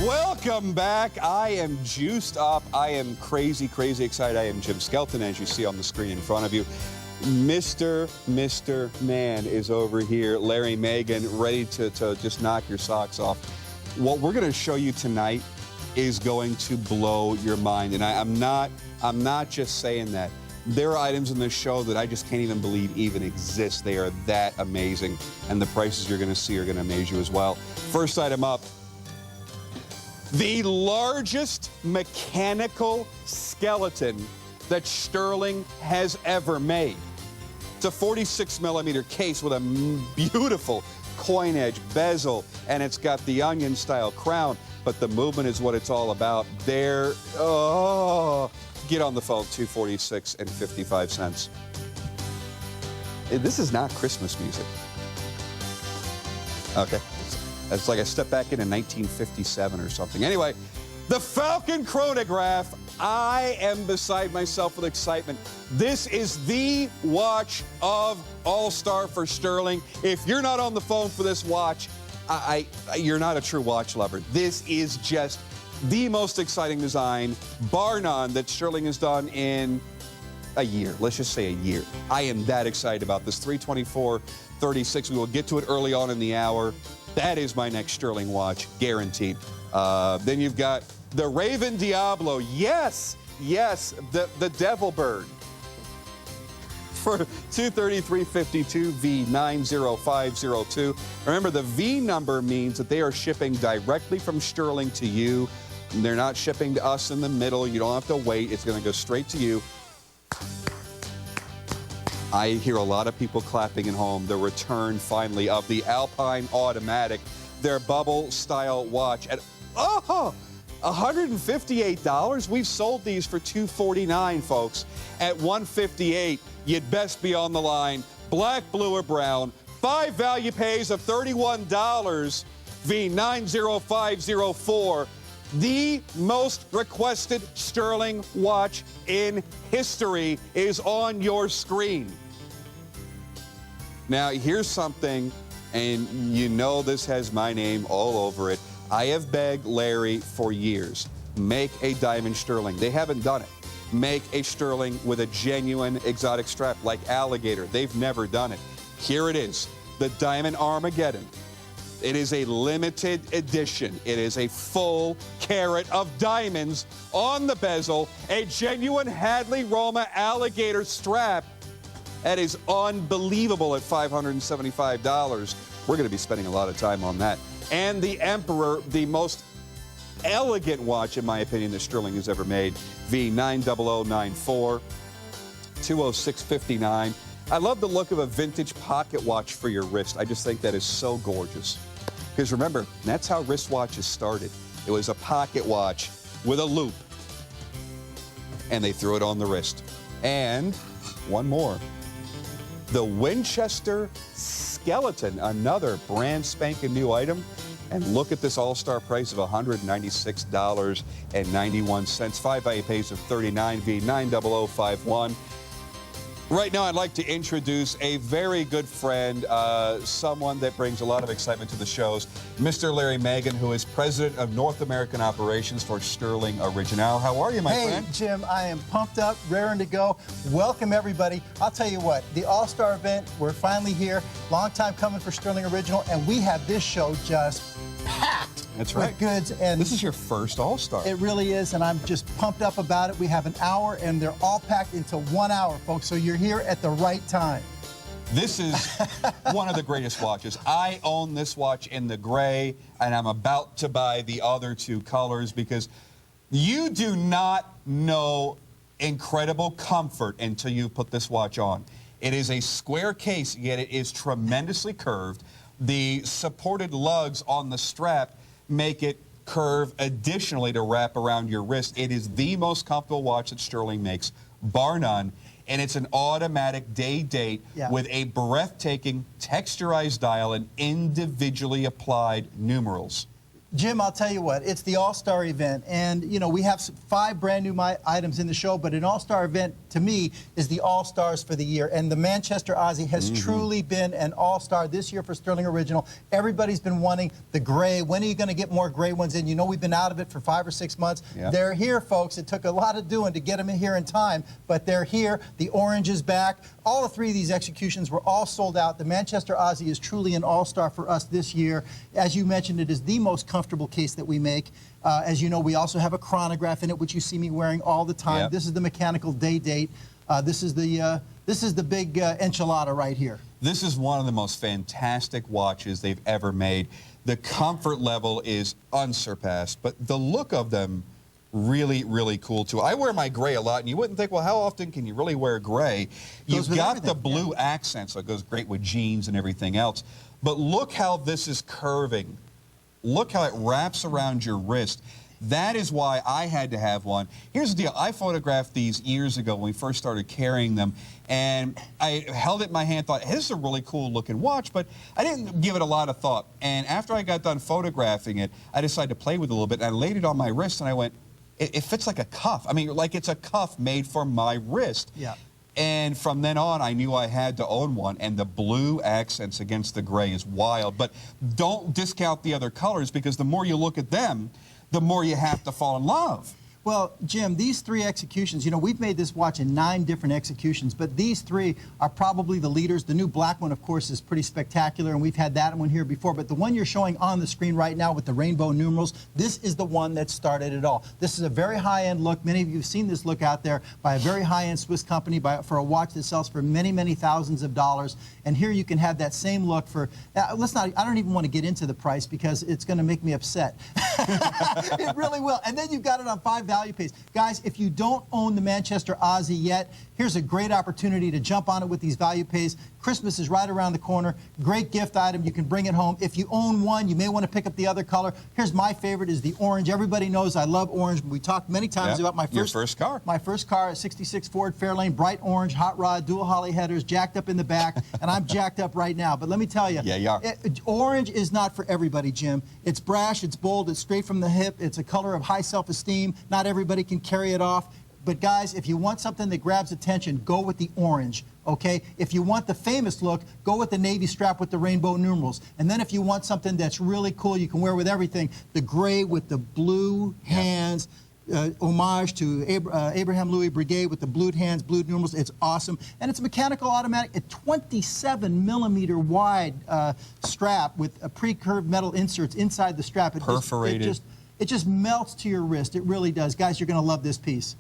Welcome back. I am juiced up. I am crazy, crazy excited. I am Jim Skelton, as you see on the screen in front of you. Mr. Man is over here. Larry Magen, ready to just knock your socks off. What we're going to show you tonight is going to blow your mind. And I'm not just saying that. There are items in this show that I just can't even believe even exist. They are that amazing. And the prices you're going to see are going to amaze you as well. First item up. The largest mechanical skeleton that Stuhrling has ever made. It's a 46-millimeter case with a beautiful coin edge bezel, and it's got the onion-style crown, but the movement is what it's all about. There, oh, get on the phone, $246.55. This is not Christmas music. Okay. It's like I stepped back in 1957 or something. Anyway, the Falcon chronograph. I am beside myself with excitement. This is the watch of All-Star for Stuhrling. If you're not on the phone for this watch, you're not a true watch lover. This is just the most exciting design, bar none, that Stuhrling has done in a year. Let's just say a year. I am that excited about this. 324.36. We will get to it early on in the hour. That is my next Stuhrling watch, guaranteed. Then you've got the Raven Diablo. Yes, the Devil Bird. For $233.52, V90502. Remember, the V number means that they are shipping directly from Stuhrling to you. They're not shipping to us in the middle. You don't have to wait. It's going to go straight to you. I hear a lot of people clapping at home. The return, finally, of the Alpine Automatic, their bubble-style watch at, $158. We've sold these for $249, folks. At $158, you'd best be on the line. Black, blue, or brown. 5 value pays of $31. V90504. The most requested Stuhrling watch in history is on your screen. Now, here's something, and you know this has my name all over it. I have begged Larry for years, make a diamond Stuhrling. They haven't done it. Make a Stuhrling with a genuine exotic strap like alligator. They've never done it. Here it is, the Diamond Armageddon. It is a limited edition. It is a full carat of diamonds on the bezel, a genuine Hadley Roma alligator strap. That is unbelievable at $575. We're going to be spending a lot of time on that. And the Emperor, the most elegant watch, in my opinion, that Stuhrling has ever made, V90094, $206.59. I love the look of a vintage pocket watch for your wrist. I just think that is so gorgeous. Because remember, that's how wristwatches started. It was a pocket watch with a loop. And they threw it on the wrist. And one more. The Winchester Skelton, another brand spanking new item. And look at this all-star price of $196.91. 5 value pays of $39, V90051. Right now, I'd like to introduce a very good friend, someone that brings a lot of excitement to the shows, Mr. Larry Magen, who is president of North American Operations for Stuhrling Original. How are you, my friend? Hey, Jim, I am pumped up, raring to go. Welcome, everybody. I'll tell you what, the All-Star event, we're finally here. Long time coming for Stuhrling Original, and we have this show just packed. That's right. With goods. And this is your first All-Star. It really is, and I'm just pumped up about it. We have an hour, and they're all packed into 1 hour, folks, so you're here at the right time. This is one of the greatest watches. I own this watch in the gray, and I'm about to buy the other 2 colors because you do not know incredible comfort until you put this watch on. It is a square case, yet it is tremendously curved. The supported lugs on the strap make it curve additionally to wrap around your wrist. It is the most comfortable watch that Stuhrling makes, bar none. And it's an automatic day-date with a breathtaking texturized dial and individually applied numerals. Jim, I'll tell you what, it's the All-Star event, and you know we have 5 brand new items in the show, but an All-Star event to me is the All-Stars for the year, and the Manchester Aussie has truly been an All-Star this year for Stuhrling Original. Everybody's been wanting the gray. When are you going to get more gray ones in? You know we've been out of it for 5 or 6 months. Yep. They're here, folks. It took a lot of doing to get them in here in time, but they're here. The orange is back. All 3 of these executions were all sold out. The Manchester Aussie is truly an All-Star for us this year. As you mentioned, it is the most comfortable case that we make. As you know, we also have a chronograph in it, which you see me wearing all the time. Yep. This is the mechanical day date. This is the big enchilada right here. This is one of the most fantastic watches they've ever made. The comfort level is unsurpassed, but the look of them really, really cool too. I wear my gray a lot, and you wouldn't think, well, how often can you really wear gray? You've got the blue accent, so it goes great with jeans and everything else. But look how this is curving. Look how it wraps around your wrist. That is why I had to have one. Here's the deal. I photographed these years ago when we first started carrying them, and I held it in my hand, thought, hey, this is a really cool looking watch, but I didn't give it a lot of thought. And after I got done photographing it, I decided to play with it a little bit, and I laid it on my wrist, and I went, it fits like a cuff. I mean, like it's a cuff made for my wrist. Yeah. And from then on, I knew I had to own one, and the blue accents against the gray is wild. But don't discount the other colors, because the more you look at them, the more you have to fall in love. Well, Jim, these 3 executions, you know, we've made this watch in 9 different executions, but these 3 are probably the leaders. The new black one, of course, is pretty spectacular, and we've had that one here before, but the one you're showing on the screen right now with the rainbow numerals, this is the one that started it all. This is a very high-end look. Many of you have seen this look out there by a very high-end Swiss company for a watch that sells for many, many thousands of dollars, and here you can have that same look for, I don't even want to get into the price because it's going to make me upset. It really will. And then you've got it on 5 value pays. Guys, if you don't own the Manchester Aussie yet, here's a great opportunity to jump on it with these value pays. Christmas is right around the corner. Great gift item. You can bring it home. If you own one, you may want to pick up the other color. Here's my favorite is the orange. Everybody knows I love orange. We talked many times about my first car. My first car, a 66 Ford Fairlane, bright orange, hot rod, dual holly headers, jacked up in the back, and I'm jacked up right now. But let me tell you, orange is not for everybody, Jim. It's brash, it's bold, it's straight from the hip, it's a color of high self-esteem. Not everybody can carry it off. But guys, if you want something that grabs attention, go with the orange, okay? If you want the famous look, go with the navy strap with the rainbow numerals. And then if you want something that's really cool, you can wear with everything, the gray with the blue hands, homage to Abraham Louis Breguet with the blued hands, blued numerals. It's awesome. And it's a mechanical automatic, a 27-millimeter wide strap with a pre-curved metal inserts inside the strap. Perforated. It just melts to your wrist. It really does. Guys, you're going to love this piece.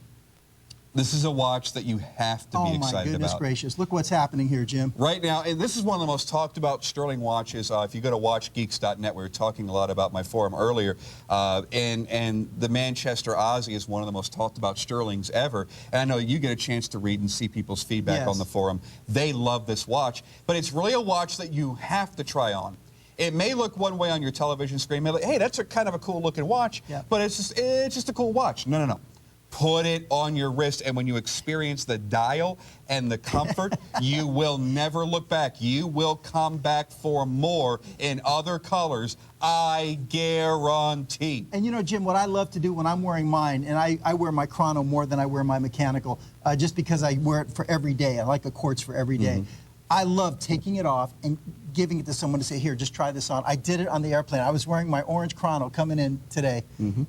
This is a watch that you have to be excited about. Oh, my goodness gracious. Look what's happening here, Jim. Right now, and this is one of the most talked about Stuhrling watches. If you go to watchgeeks.net, we were talking a lot about my forum earlier, and the Manchester Aussie is one of the most talked about Stuhrlings ever. And I know you get a chance to read and see people's feedback on the forum. They love this watch, but it's really a watch that you have to try on. It may look one way on your television screen. It may look, hey, that's a kind of a cool looking watch, but it's just a cool watch. No, no, no. Put it on your wrist, and when you experience the dial and the comfort, you will never look back. You will come back for more in other colors, I guarantee. And you know, Jim, what I love to do when I'm wearing mine, and I wear my chrono more than I wear my mechanical, just because I wear it for every day. I like a quartz for every day. I love taking it off and giving it to someone to say, here, just try this on. I did it on the airplane. I was wearing my orange chrono coming in today,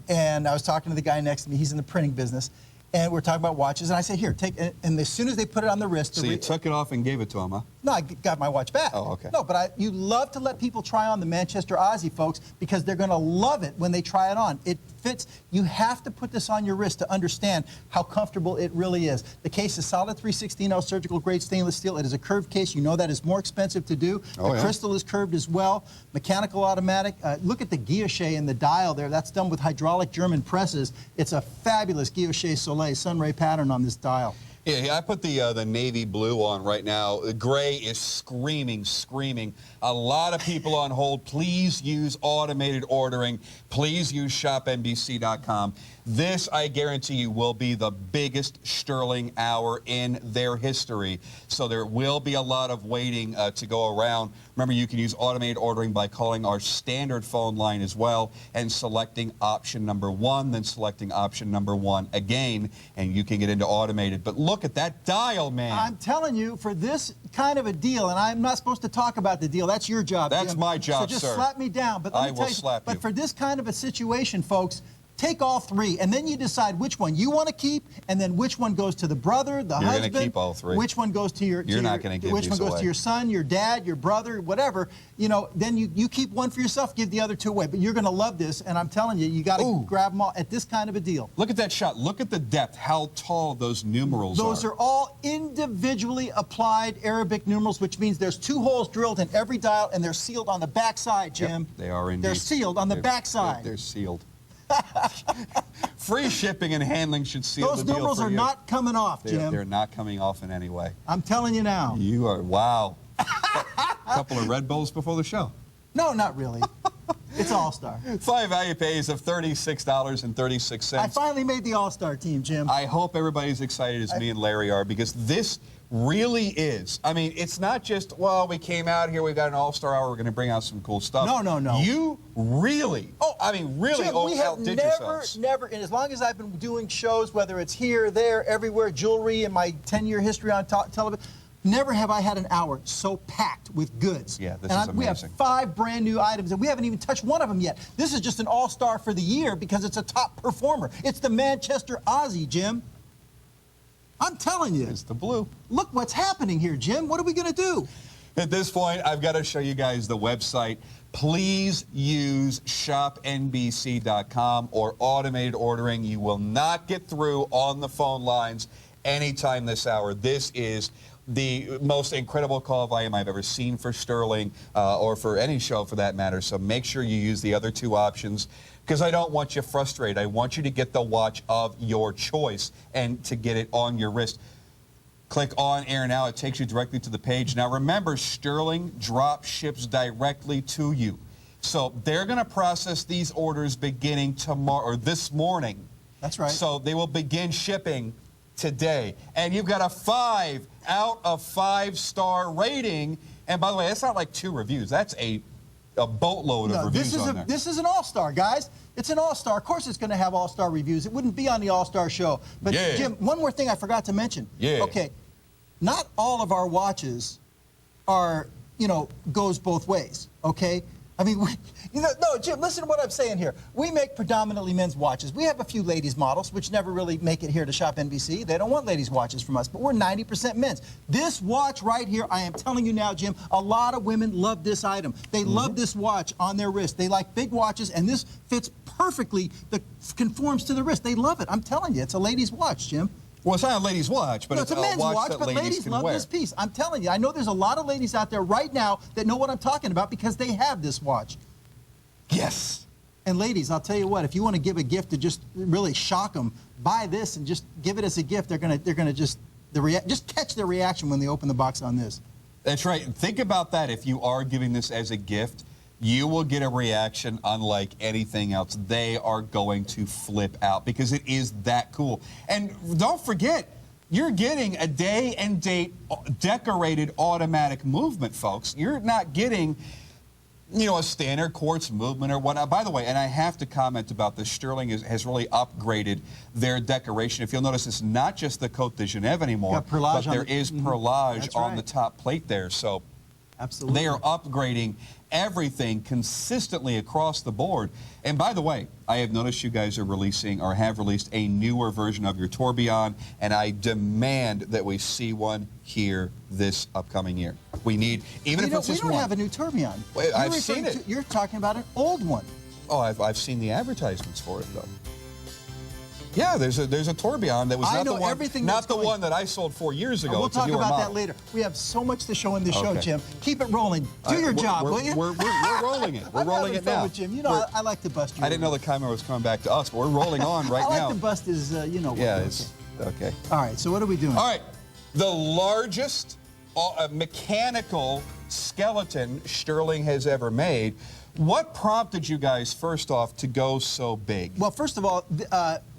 and I was talking to the guy next to me. He's in the printing business, and we're talking about watches, and I said, here, take it. And as soon as they put it on the wrist... So you took it off and gave it to him, huh? No, I got my watch back. Oh, okay. No, but you love to let people try on the Manchester Aussie, folks, because they're going to love it when they try it on. It fits. You have to put this on your wrist to understand how comfortable it really is. The case is solid 316L surgical grade stainless steel. It is a curved case. You know that is more expensive to do. The crystal is curved as well. Mechanical automatic. Look at the guilloche in the dial there. That's done with hydraulic German presses. It's a fabulous guilloche soleil sunray pattern on this dial. Yeah, I put the navy blue on right now. The gray is screaming. A lot of people on hold. Please use automated ordering. Please use ShopNBC.com. This, I guarantee you, will be the biggest Stuhrling hour in their history. So there will be a lot of waiting to go around. Remember, you can use automated ordering by calling our standard phone line as well and selecting option number 1, then selecting option number 1 again, and you can get into automated. But look at that dial, man. I'm telling you, for this kind of a deal, and I'm not supposed to talk about the deal. That's your job, That's Jim. my job, so just sir. slap me down. But let me I will tell you, slap you. But for this kind of a situation, folks, take all 3, and then you decide which one you want to keep, and then which one goes to the brother, the husband. You're going to keep all 3. Which one goes to your? You're not going to give Which one goes to your son, your dad, your brother, whatever? You know, then you keep one for yourself, give the other 2 away. But you're going to love this, and I'm telling you, you got to grab them all at this kind of a deal. Look at that shot. Look at the depth. How tall those numerals are. Those are all individually applied Arabic numerals, which means there's 2 holes drilled in every dial, and they're sealed on the backside, Jim. Yep, they are indeed. They're sealed on the backside. They're sealed. Free shipping and handling should seal Those the deal for you. numerals are not coming off, Jim. They're not coming off in any way. I'm telling you now. You are, wow. A couple of Red Bulls before the show. No, not really. It's All-Star. 5 value pays of $36.36. I finally made the All-Star team, Jim. I hope everybody's excited as me and Larry are, because this really is. I mean, it's not just, well, we came out here, we've got an All-Star hour, we're going to bring out some cool stuff. No. You really, really Jim, we have outdid yourselves. never, and as long as I've been doing shows, whether it's here, there, everywhere, jewelry, in my 10-year history on television, never have I had an hour so packed with goods. Yeah, this is amazing. We have 5 brand new items, and we haven't even touched one of them yet. This is just an all-star for the year because it's a top performer. It's the Manchester Aussie, Jim. I'm telling you. It's the blue. Look what's happening here, Jim. What are we going to do? At this point, I've got to show you guys the website. Please use ShopNBC.com or automated ordering. You will not get through on the phone lines anytime this hour. This is the most incredible call volume I've ever seen for Stuhrling or for any show for that matter. So make sure you use the other 2 options, because I don't want you frustrated. I want you to get the watch of your choice and to get it on your wrist. Click on air now. It takes you directly to the page. Now remember, Stuhrling drop ships directly to you. So they're going to process these orders beginning tomorrow or this morning. That's right. So they will begin shipping today. And you've got a 5 out of 5-star rating. And by the way, that's not like 2 reviews. That's a boatload of reviews on there. This is an all-star, guys. It's an all-star. Of course it's going to have all-star reviews. It wouldn't be on the all-star show. But Jim, one more thing I forgot to mention. Yeah. Okay, not all of our watches are, goes both ways, okay? I mean, no, Jim, listen to what I'm saying here. We make predominantly men's watches. We have a few ladies models, which never really make it here to ShopNBC. They don't want ladies' watches from us, but we're 90% men's. This watch right here, I am telling you now, Jim, a lot of women love this item. They love this watch on their wrist. They like big watches, and this fits perfectly, conforms to the wrist. They love it. I'm telling you, it's a ladies' watch, Jim. Well, it's not a ladies' watch, but No, it's a men's watch, that but ladies can love wear. this piece. I'm telling you, I know there's a lot of ladies out there right now that know what I'm talking about because they have this watch. Yes. And ladies, I'll tell you what, if you want to give a gift to just really shock them, buy this and just give it as a gift. They're gonna just catch their reaction when they open the box on this. That's right. Think about that. If you are giving this as a gift, you will get a reaction unlike anything else. They are going to flip out because it is that cool. And don't forget, you're getting a day and date decorated automatic movement, folks. You're not getting, a standard quartz movement or whatnot. By the way, and I have to comment about this, Stuhrling has really upgraded their decoration. If you'll notice, it's not just the Côte de Genève anymore, but there is perlage on the top plate there. So absolutely, they are upgrading everything consistently across the board. And by the way, I have noticed you guys are releasing or have released a newer version of your tourbillon, and I demand that we see one here this upcoming year. We need, even if it's just one. We don't have a new tourbillon. Wait, I've seen it. You're talking about an old one. Oh, I've seen the advertisements for it, though. Yeah, there's a tourbillon that was not the one that I sold 4 years ago. We'll talk about that later. We have so much to show in this show, Jim. Keep it rolling. Do your job, will you? We're rolling it. We're rolling it now. With Jim. I like to bust you. I didn't know the camera was coming back to us, but we're rolling on right now. I like to bust his, Yeah, Okay. All right, so what are we doing? All right. The largest mechanical skeleton Stuhrling has ever made. What prompted you guys, first off, to go so big? Well, first of all,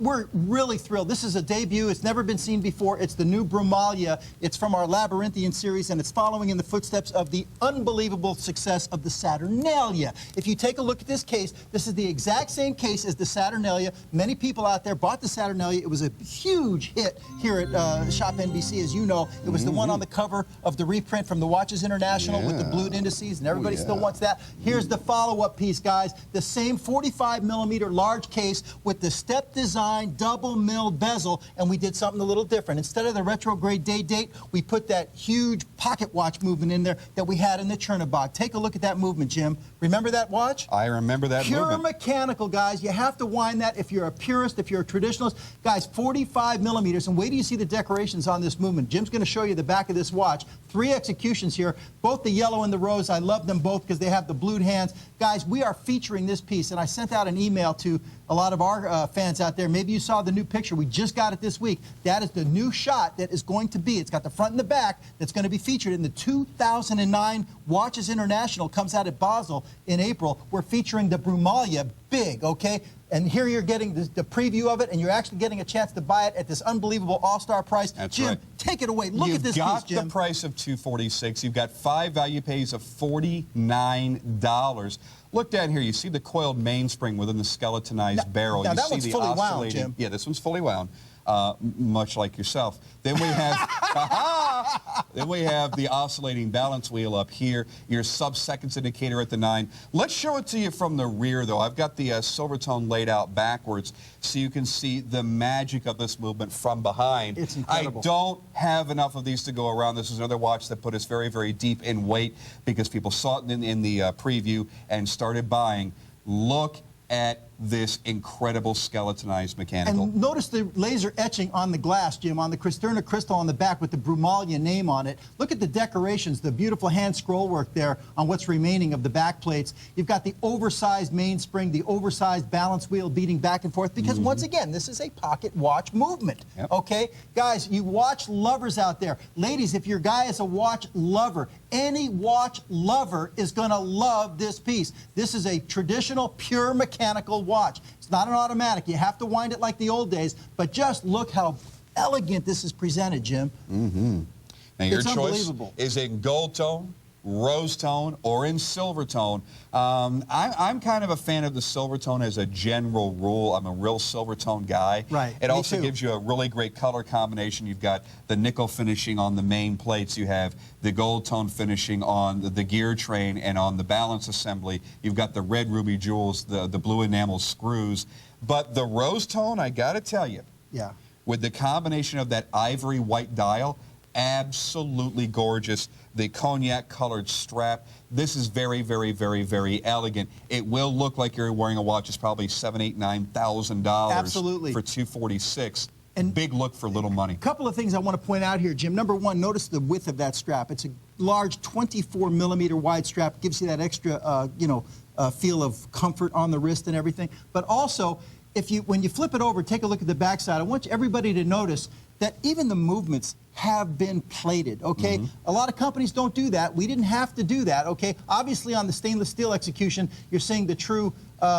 we're really thrilled. This is a debut. It's never been seen before. It's the new Brumalia. It's from our Labyrinthian series, and it's following in the footsteps of the unbelievable success of the Saturnalia. If you take a look at this case, this is the exact same case as the Saturnalia. Many people out there bought the Saturnalia. It was a huge hit here at ShopNBC, as you know. It was the one on the cover of the reprint from the Watches International with the blued indices, and everybody still wants that. Here's the follow-up piece, guys. The same 45mm large case with the step design double milled bezel, and we did something a little different. Instead of the retrograde date, we put that huge pocket watch movement in there that we had in the Chernobog. Take a look at that movement, Jim. Remember that watch? I remember that Pure movement. mechanical, guys. You have to wind that if you're a purist, if you're a traditionalist. Guys, 45mm, and wait till you see the decorations on this movement. Jim's going to show you the back of this watch. 3 executions here, both the yellow and the rose. I love them both because they have the blued hands. Guys, we are featuring this piece, and I sent out an email to a lot of our fans out there. Maybe you saw the new picture. We just got it this week. That is the new shot that is going to be. It's got the front and the back that's going to be featured in the 2009 Watches International. Comes out at Basel in April. We're featuring the Brumalia big, okay? And here you're getting the preview of it, and you're actually getting a chance to buy it at this unbelievable all-star price. That's Jim, right. take it away. Look at this piece, Jim. You've got the price of $246. You've got 5 value pays of $49. Look down here. You see the coiled mainspring within the skeletonized barrel. Now You that see one's the fully wound, oscillating. Jim. Yeah, this one's fully wound, much like yourself. Then we have then we have the oscillating balance wheel up here. Your sub-seconds indicator at the 9. Let's show it to you from the rear, though. I've got the Silvertone laid out backwards so you can see the magic of this movement from behind. It's incredible. I don't have enough of these to go around. This is another watch that put us very, very deep in weight because people saw it in the preview and started buying. Look at this incredible skeletonized mechanical. And notice the laser etching on the glass, Jim, on the Cristerna crystal on the back with the Brumalia name on it. Look at the decorations, the beautiful hand scroll work there on what's remaining of the back plates. You've got the oversized mainspring, the oversized balance wheel beating back and forth because, once again, this is a pocket watch movement, okay? Guys, you watch lovers out there. Ladies, if your guy is a watch lover, any watch lover is going to love this piece. This is a traditional, pure mechanical watch. It's not an automatic. You have to wind it like the old days, but just look how elegant this is presented, Jim. Now your It's choice unbelievable. is in gold tone, rose tone, or in silver tone. I'm kind of a fan of the silver tone as a general rule. I'm a real silver tone guy. Right, It me also too. gives you a really great color combination. You've got the nickel finishing on the main plates. You have the gold tone finishing on the gear train and on the balance assembly. You've got the red ruby jewels, the blue enamel screws. But the rose tone, I got to tell you, Yeah. with the combination of that ivory white dial, absolutely gorgeous. The cognac colored strap. This is very, very, very, very elegant. It will look like you're wearing a watch. It's probably $7,000, $8,000, $9,000 Absolutely. for $246. And big look for little money. A couple of things I want to point out here, Jim. Number one, notice the width of that strap. It's a large 24mm wide strap. Gives you that extra, feel of comfort on the wrist and everything. But also, when you flip it over, take a look at the backside. I want everybody to notice that even the movements have been plated, okay? A lot of companies don't do that. We didn't have to do that, okay? Obviously, on the stainless steel execution, you're seeing the true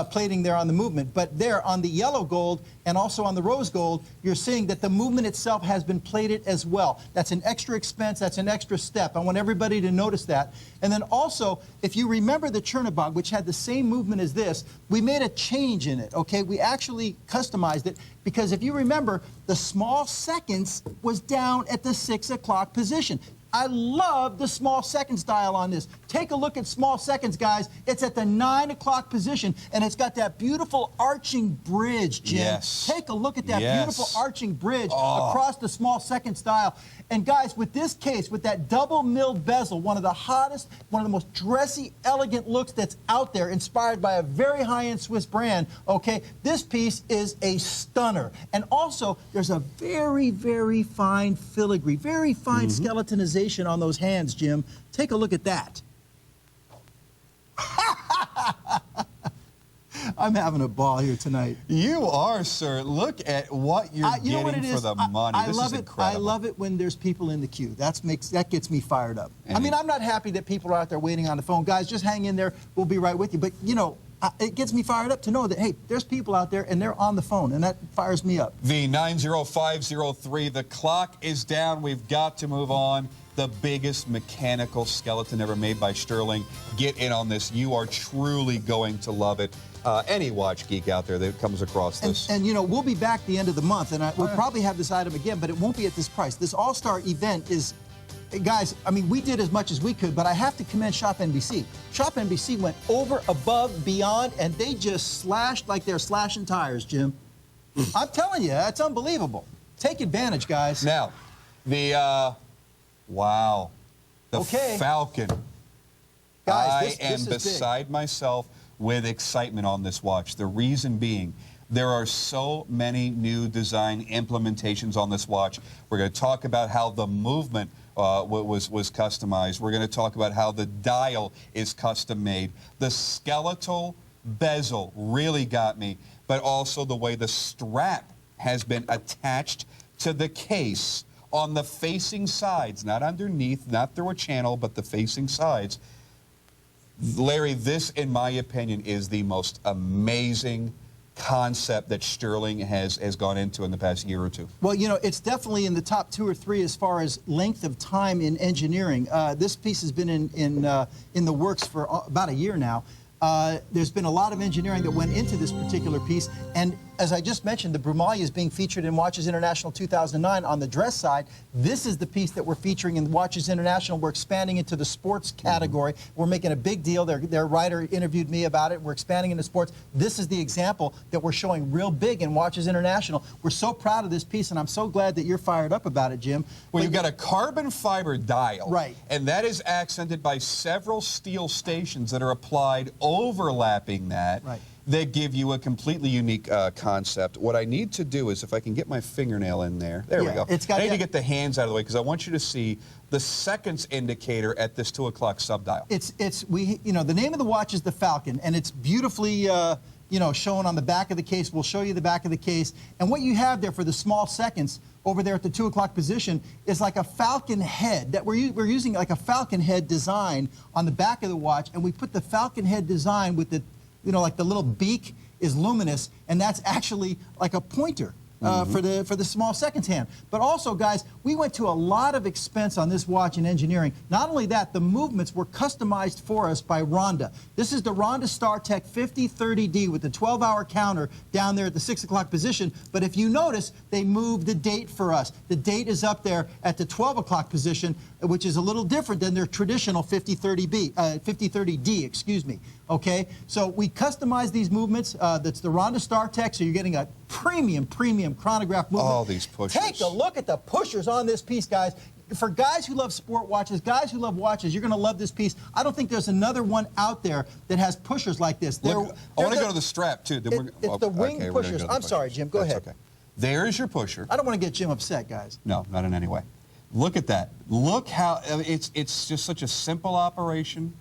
plating there on the movement, but there on the yellow gold and also on the rose gold, you're seeing that the movement itself has been plated as well. That's an extra expense, that's an extra step. I want everybody to notice that. And then also, if you remember the Chernobog, which had the same movement as this, we made a change in it, okay? We actually customized it because if you remember, the small seconds was down at the 6 o'clock position. I love the small seconds dial on this. Take a look at small seconds, guys. It's at the 9 o'clock position, and it's got that beautiful arching bridge, Jim. Yes. Take a look at that Yes. beautiful arching bridge across the small seconds dial. And guys, with this case, with that double milled bezel, one of the hottest, one of the most dressy, elegant looks that's out there, inspired by a very high-end Swiss brand, okay, this piece is a stunner. And also, there's a very, very fine filigree, very fine skeletonization on those hands, Jim. Take a look at that. I'm having a ball here tonight. You are, sir. Look at what you're You know what getting it for is? the money. I This love is it. incredible. I love it when there's people in the queue. That gets me fired up. And I mean, I'm not happy that people are out there waiting on the phone. Guys, just hang in there. We'll be right with you. But, you know, it gets me fired up to know that, hey, there's people out there and they're on the phone, and that fires me up. The 90503, the clock is down. We've got to move on. The biggest mechanical skeleton ever made by Stuhrling. Get in on this. You are truly going to love it. Any watch geek out there that comes across this. And you know, we'll be back the end of the month, and we'll probably have this item again, but it won't be at this price. This all-star event is, guys, I mean, we did as much as we could, but I have to commend ShopNBC. ShopNBC went over, above, beyond, and they just slashed like they're slashing tires, Jim. I'm telling you, that's unbelievable. Take advantage, guys. Now, the, wow, the Falcon. Guys, I am beside myself with excitement on this watch. The reason being, there are so many new design implementations on this watch. We're going to talk about how the movement was customized. We're going to talk about how the dial is custom made. The skeletal bezel really got me, but also the way the strap has been attached to the case on the facing sides, not underneath, not through a channel, but the facing sides. Larry, this, in my opinion, is the most amazing concept that Stuhrling has gone into in the past year or two. Well, you know, it's definitely in the top 2 or 3 as far as length of time in engineering. This piece has been in the works for about a year now. There's been a lot of engineering that went into this particular piece, and as I just mentioned, the Brumalia is being featured in Watches International 2009 on the dress side. This is the piece that we're featuring in Watches International. We're expanding into the sports category. We're making a big deal. Their writer interviewed me about it. We're expanding into sports. This is the example that we're showing real big in Watches International. We're so proud of this piece, and I'm so glad that you're fired up about it, Jim. Well, you've got a carbon fiber dial. Right. And that is accented by several steel stations that are applied overlapping that. Right. That give you a completely unique concept. What I need to do is, if I can get my fingernail in there, there we go. I need to get the hands out of the way because I want you to see the seconds indicator at this 2 o'clock sub-dial. You know, the name of the watch is the Falcon, and it's beautifully, you know, shown on the back of the case. We'll show you the back of the case. And what you have there for the small seconds over there at the 2 o'clock position is like a falcon head that we're using like a falcon head design on the back of the watch, and we put the falcon head design with the, you know, like the little beak is luminous, and that's actually like a pointer for the small seconds hand. But also, guys, we went to a lot of expense on this watch in engineering. Not only that, the movements were customized for us by Rhonda. This is the Rhonda StarTech 5030D with the 12-hour counter down there at the 6 o'clock position. But if you notice, they moved the date for us. The date is up there at the 12 o'clock position, which is a little different than their traditional 5030D, excuse me. Okay, so we customized these movements. That's the Rhonda StarTech, so you're getting a premium chronograph movement. All these pushers. Take a look at the pushers on this piece, guys. For guys who love sport watches, guys who love watches, you're going to love this piece. I don't think there's another one out there that has pushers like this. Look, I want to go to the strap, too. It's the wing pushers. I'm sorry, Jim. Go ahead. Okay. There's your pusher. I don't want to get Jim upset, guys. No, not in any way. Look at that. Look how it's just such a simple operation,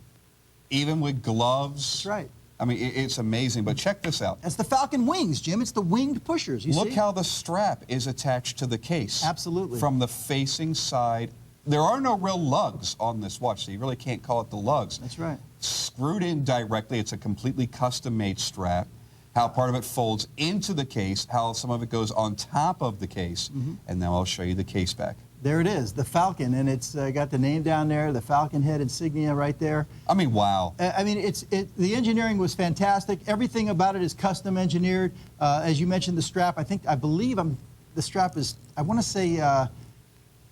even with gloves. That's right. I mean, it's amazing, but check this out. It's the Falcon wings, Jim. It's the winged pushers, you see? Look how the strap is attached to the case. Absolutely. From the facing side. There are no real lugs on this watch, so you really can't call it the lugs. That's right. Screwed in directly. It's a completely custom-made strap. How part of it folds into the case, how some of it goes on top of the case, and now I'll show you the case back. There it is, the Falcon, and it's got the name down there, the Falcon head insignia right there. I mean, wow. I mean, the engineering was fantastic. Everything about it is custom engineered. As you mentioned, the strap, I believe the strap is, I want to say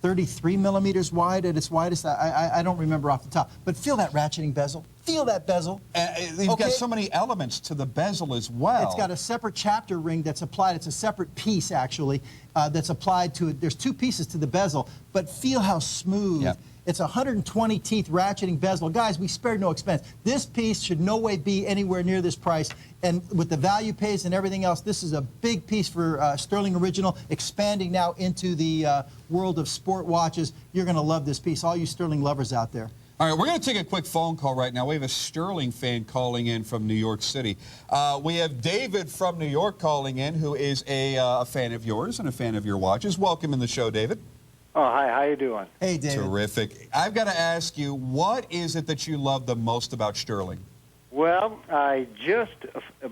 33 millimeters wide at its widest. I don't remember off the top, but feel that ratcheting bezel. Feel that bezel. And you've got so many elements to the bezel as well. It's got a separate chapter ring that's applied. It's a separate piece, actually, that's applied to it. There's 2 pieces to the bezel, but feel how smooth. Yep. It's a 120 teeth ratcheting bezel. Guys, we spared no expense. This piece should no way be anywhere near this price. And with the value pays and everything else, this is a big piece for Stuhrling Original, expanding now into the world of sport watches. You're going to love this piece, all you Stuhrling lovers out there. All right, we're going to take a quick phone call right now. We have a Stuhrling fan calling in from New York City. We have David from New York calling in, who is a fan of yours and a fan of your watches. Welcome in the show, David. Oh, hi. How you doing? Hey, David. Terrific. I've got to ask you, what is it that you love the most about Stuhrling? Well, I just,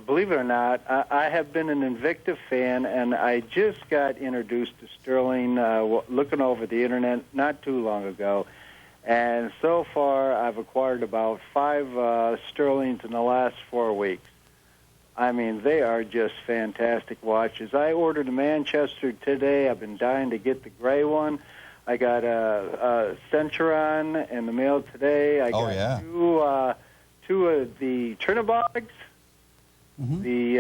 believe it or not, I have been an Invicta fan, and I just got introduced to Stuhrling looking over the Internet not too long ago. And so far, I've acquired about 5 Stuhrlings in the last 4 weeks. I mean, they are just fantastic watches. I ordered a Manchester today. I've been dying to get the gray one. I got a Centuron in the mail today. I got two of the Trinibogs, the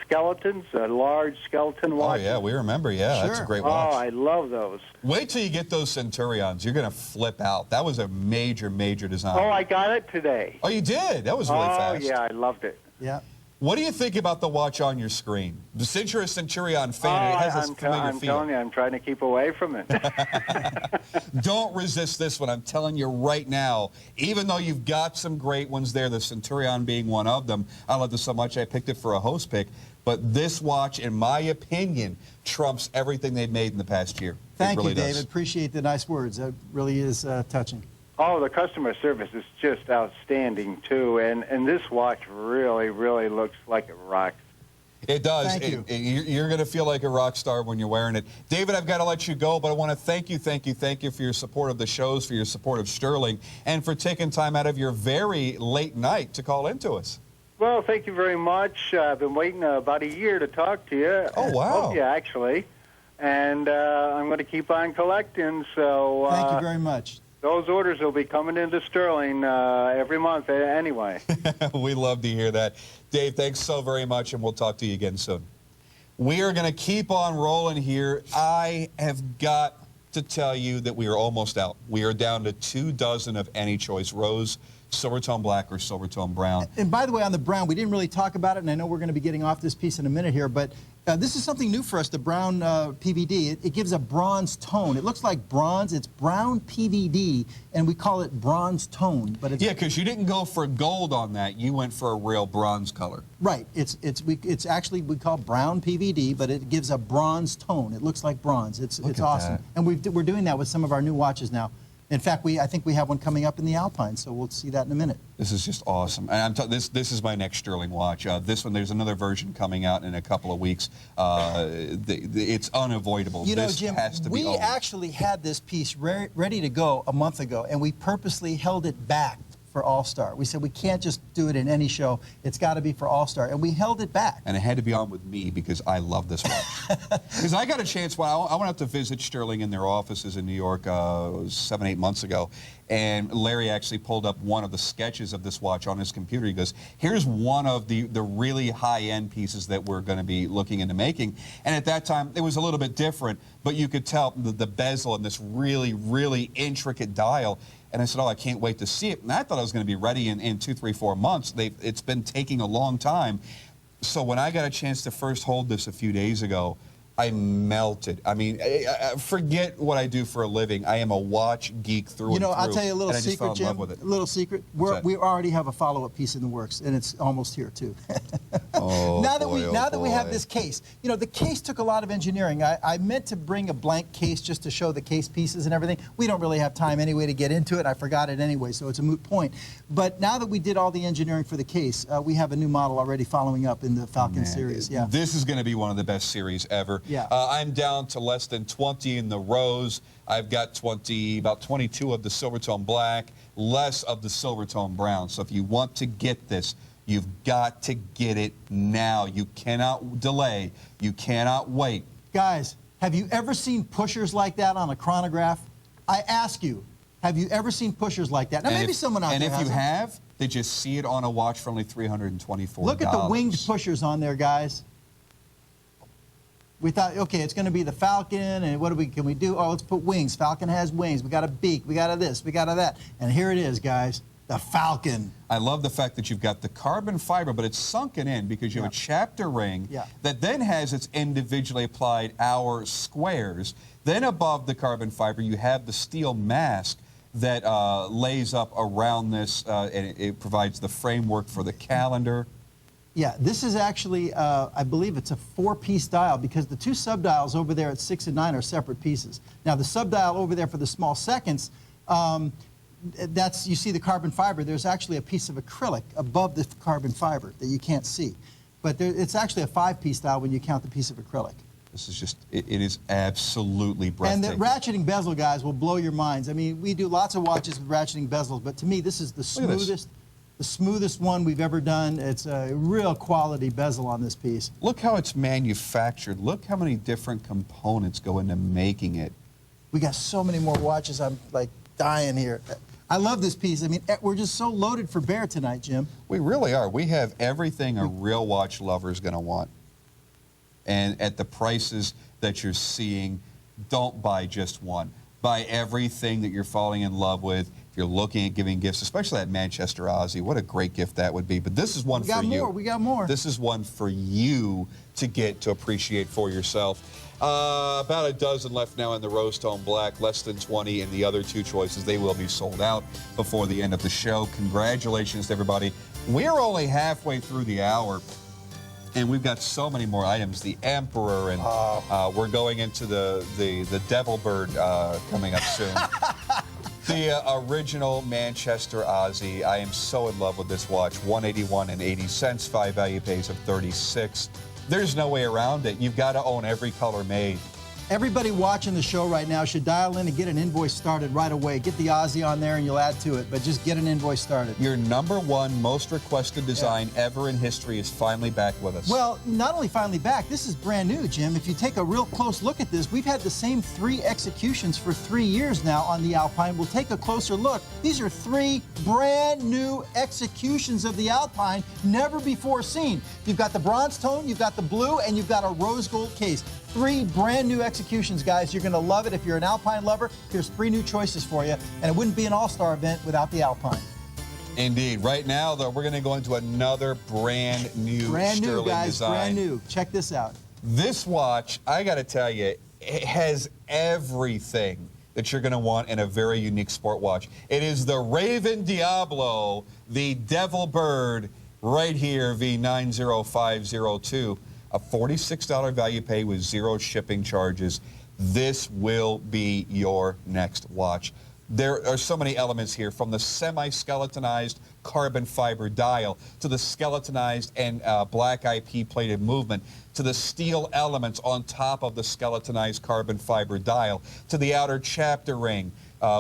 Skeltons, a large Skelton watch. Oh, yeah, we remember. Yeah, Sure. that's a great watch. Oh, I love those. Wait till you get those Centurions. You're going to flip out. That was a major, major design. Oh, I got it today. Oh, you did? That was really fast. Oh, yeah, I loved it. Yeah. What do you think about the watch on your screen? Since you're a Centurion fan, it has this familiar I'm feel. telling you, I'm trying to keep away from it. Don't resist this one. I'm telling you right now, even though you've got some great ones there, the Centurion being one of them, I love this so much I picked it for a host pick, but this watch, in my opinion, trumps everything they've made in the past year. Thank it really you, David. does. Appreciate the nice words. That really is touching. Oh, the customer service is just outstanding, too, and this watch really, really looks like it rocks. It does. Thank you. You're going to feel like a rock star when you're wearing it. David, I've got to let you go, but I want to thank you for your support of the shows, for your support of Stuhrling, and for taking time out of your very late night to call into us. Well, thank you very much. I've been waiting about a year to talk to you. Oh, wow. Yeah, actually. And I'm going to keep on collecting, so... Thank you very much. Those orders will be coming into Stuhrling every month anyway. We love to hear that. Dave, thanks so very much, and we'll talk to you again soon. We are going to keep on rolling here. I have got to tell you that we are almost out. We are down to 2 dozen of any choice: rose, silvertone black, or silvertone brown. And by the way, on the brown, we didn't really talk about it, and I know we're going to be getting off this piece in a minute here, but this is something new for us, the brown PVD. It gives a bronze tone. It looks like bronze. It's brown PVD, and we call it bronze tone. But it's, Yeah, because you didn't go for gold on that. You went for a real bronze color. right. It's actually, we call brown PVD, but it gives a bronze tone. It looks like bronze. It's at awesome. that. And we're doing that with some of our new watches now. In fact, I think we have one coming up in the Alpine, so we'll see that in a minute. This is just awesome. And this is my next Stuhrling watch. This one, there's another version coming out in a couple of weeks. It's unavoidable. You know, this Jim, has to be we owned. actually had this piece ready to go a month ago, and we purposely held it back for All-Star. We said we can't just do it in any show. It's got to be for All-Star, and we held it back. And it had to be on with me because I love this watch. Because I got a chance, I went out to visit Stuhrling in their offices in New York 7, 8 months ago, and Larry actually pulled up one of the sketches of this watch on his computer. He goes, here's one of the really high-end pieces that we're going to be looking into making. And at that time, it was a little bit different, but you could tell the bezel and this really, really intricate dial. And I said, oh, I can't wait to see it. And I thought I was going to be ready in 2, 3, 4 months. It's been taking a long time. So when I got a chance to first hold this a few days ago, I melted. I mean, forget what I do for a living. I am a watch geek through and through. You know, I'll tell you a little and I just secret, fell in Jim. love with it. A little secret. What's that? We already have a follow-up piece in the works, and it's almost here too. Oh, now that boy, we have this case, you know, the case took a lot of engineering. I meant to bring a blank case just to show the case pieces and everything. We don't really have time anyway to get into it. I forgot it anyway, so it's a moot point. But now that we did all the engineering for the case, we have a new model already following up in the Falcon series. Yeah. This is going to be one of the best series ever. Yeah. I'm down to less than 20 in the rose. I've got about 22 of the silvertone black, less of the silvertone brown. So if you want to get this, you've got to get it now. You cannot delay. You cannot wait. Guys, have you ever seen pushers like that on a chronograph? I ask you, have you ever seen pushers like that? Now, maybe someone out there And if you hasn't. have, they just see it on a watch for only $324. Look at the winged pushers on there, guys. We thought, okay, it's going to be the Falcon, and what can we do? Oh, let's put wings. Falcon has wings. We got a beak. We got a this. We got a that. And here it is, guys, the Falcon. I love the fact that you've got the carbon fiber, but it's sunken in because you have a chapter ring that then has its individually applied hour squares. Then above the carbon fiber, you have the steel mask. that lays up around this, and it provides the framework for the calendar. Yeah, this is actually, I believe it's a 4-piece dial because the 2 subdials over there at 6 and 9 are separate pieces. Now the subdial over there for the small seconds, you see the carbon fiber. There's actually a piece of acrylic above the carbon fiber that you can't see. But it's actually a 5-piece dial when you count the piece of acrylic. This is just, it is absolutely breathtaking. And the ratcheting bezel, guys, will blow your minds. I mean, we do lots of watches with ratcheting bezels, but to me, this is the smoothest one we've ever done. It's a real quality bezel on this piece. Look how it's manufactured. Look how many different components go into making it. We got so many more watches. I'm like dying here. I love this piece. I mean, we're just so loaded for bear tonight, Jim. We really are. We have everything a real watch lover is going to want. And at the prices that you're seeing, don't buy just one. Buy everything that you're falling in love with. If you're looking at giving gifts, especially that Manchester Aussie, what a great gift that would be. But this is one for you. We got more. This is one for you to get to appreciate for yourself. About a dozen left now in the rose tone black, less than 20 in the other 2 choices. They will be sold out before the end of the show. Congratulations to everybody. We're only halfway through the hour. And we've got so many more items. The Emperor, and we're going into the Devil Bird coming up soon. The original Manchester Aussie. I am so in love with this watch. $181.80, 5 value pays of $36. There's no way around it. You've got to own every color made. Everybody watching the show right now should dial in and get an invoice started right away. Get the Aussie on there and you'll add to it, but just get an invoice started. Your #1 most requested design ever in history is finally back with us. Well, not only finally back, this is brand new, Jim. If you take a real close look at this, we've had the same 3 executions for 3 years now on the Alpine. We'll take a closer look. These are 3 brand new executions of the Alpine, never before seen. You've got the bronze tone, you've got the blue, and you've got a rose gold case. 3 brand new executions, guys. You're going to love it. If you're an Alpine lover, here's 3 new choices for you. And it wouldn't be an all-star event without the Alpine. Indeed. Right now, though, we're going to go into another brand new Stuhrling guys, design. brand new. Check this out. This watch, I got to tell you, it has everything that you're going to want in a very unique sport watch. It is the Raven Diablo, the Devil Bird, right here, V90502. A $46 value pay with 0 shipping charges. This will be your next watch. There are so many elements here, from the semi-skeletonized carbon fiber dial to the skeletonized and black IP plated movement, to the steel elements on top of the skeletonized carbon fiber dial, to the outer chapter ring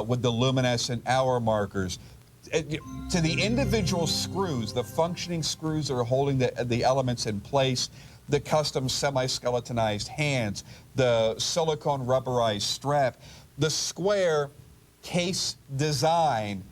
with the luminescent hour markers, to the individual screws, the functioning screws that are holding the elements in place, the custom semi-skeletonized hands, the silicone rubberized strap, the square case design.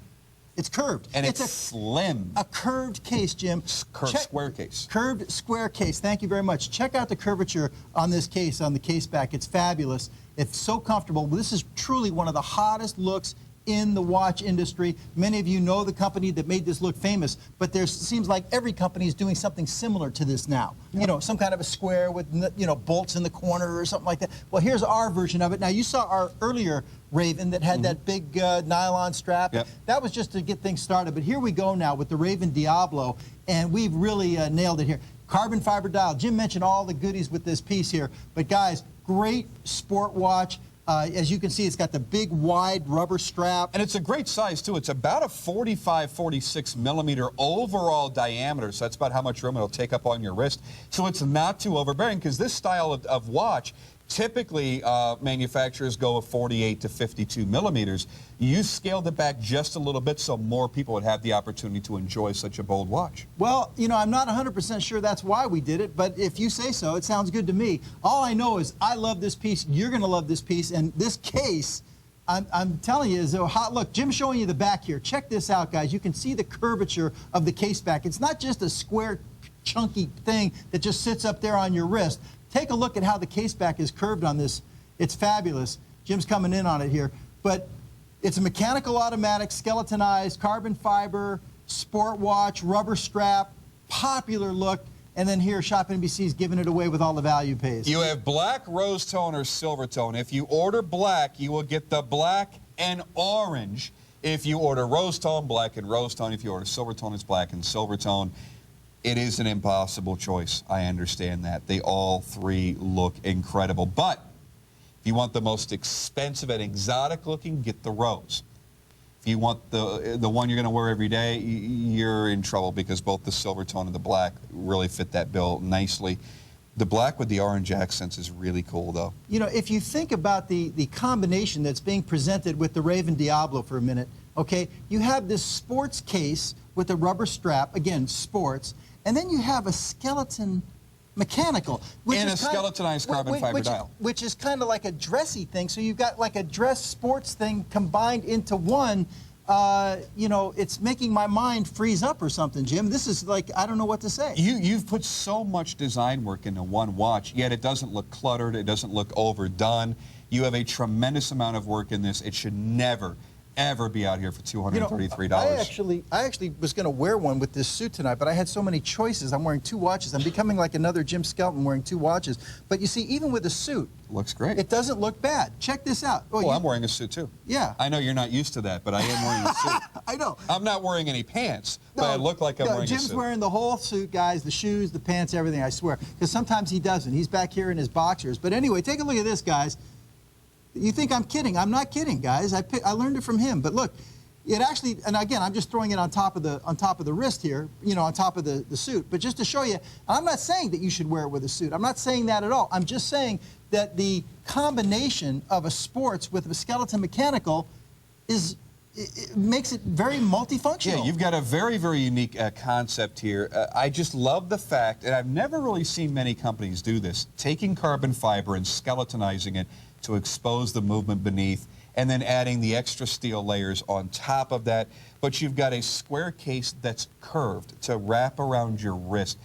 It's curved. And it's slim. A curved case, Jim. Curved square case. Curved square case. Thank you very much. Check out the curvature on this case, on the case back. It's fabulous. It's so comfortable. This is truly one of the hottest looks in the watch industry. Many of you know the company that made this look famous, but there seems like every company is doing something similar to this now. Yep. You know, some kind of a square with, you know, bolts in the corner or something like that. Well, here's our version of it. Now, you saw our earlier Raven that had that big nylon strap. Yep. That was just to get things started, but here we go now with the Raven Diablo, and we've really nailed it here. Carbon fiber dial. Jim mentioned all the goodies with this piece here, but guys, great sport watch. As you can see, it's got the big, wide rubber strap. And it's a great size, too. It's about a 45, 46 millimeter overall diameter, so that's about how much room it'll take up on your wrist. So it's not too overbearing, because this style of watch, typically manufacturers go with 48 to 52 millimeters. You scaled it back just a little bit so more people would have the opportunity to enjoy such a bold watch. Well, you know, I'm not 100% sure that's why we did it, but if you say so, it sounds good to me. All I know is I love this piece, you're going to love this piece, and this case, I'm telling you, is a hot look. Jim's showing you the back here. Check this out, guys. You can see the curvature of the case back. It's not just a square, chunky thing that just sits up there on your wrist. Take a look at how the case back is curved on this. It's fabulous. Jim's coming in on it here. But it's a mechanical automatic, skeletonized, carbon fiber, sport watch, rubber strap, popular look. And then here, ShopNBC is giving it away with all the value pays. You have black, rose tone, or silver tone. If you order black, you will get the black and orange. If you order rose tone, black and rose tone. If you order silver tone, it's black and silver tone. It is an impossible choice. I understand that. They all three look incredible. But if you want the most expensive and exotic looking, get the rose. If you want the one you're going to wear every day, you're in trouble because both the silver tone and the black really fit that bill nicely. The black with the orange accents is really cool, though. You know, if you think about the combination that's being presented with the Raven Diablo for a minute, okay, you have this sports case with a rubber strap, again, sports, and then you have a Skelton mechanical. And a skeletonized carbon fiber dial. Which is kind of like a dressy thing. So you've got like a dress sports thing combined into one. You know, it's making my mind freeze up or something, Jim. This is like, I don't know what to say. You've put so much design work into one watch, yet it doesn't look cluttered, it doesn't look overdone. You have a tremendous amount of work in this. It should never, ever be out here for $233. You know, I actually was going to wear one with this suit tonight, but I had so many choices. I'm wearing two watches. I'm becoming like another Jim Skelton wearing two watches. But you see, even with a suit, looks great. It doesn't look bad. Check this out. Oh, well, I'm wearing a suit too. Yeah. I know you're not used to that, but I am wearing a suit. I know. I'm not wearing any pants, but I look like I'm wearing a suit. Jim's wearing the whole suit, guys, the shoes, the pants, everything, I swear. Because sometimes he doesn't. He's back here in his boxers. But anyway, take a look at this, guys. You think I'm kidding. I'm not kidding, guys. I learned it from him. But look, it actually, and again, I'm just throwing it on top of the wrist here, you know, on top of the suit. But just to show you, I'm not saying that you should wear it with a suit. I'm not saying that at all. I'm just saying that the combination of a sports with a Skelton mechanical it makes it very multifunctional. Yeah, you've got a very, very unique concept here. I just love the fact, and I've never really seen many companies do this, taking carbon fiber and skeletonizing it to expose the movement beneath, and then adding the extra steel layers on top of that. But you've got a square case that's curved to wrap around your wrist.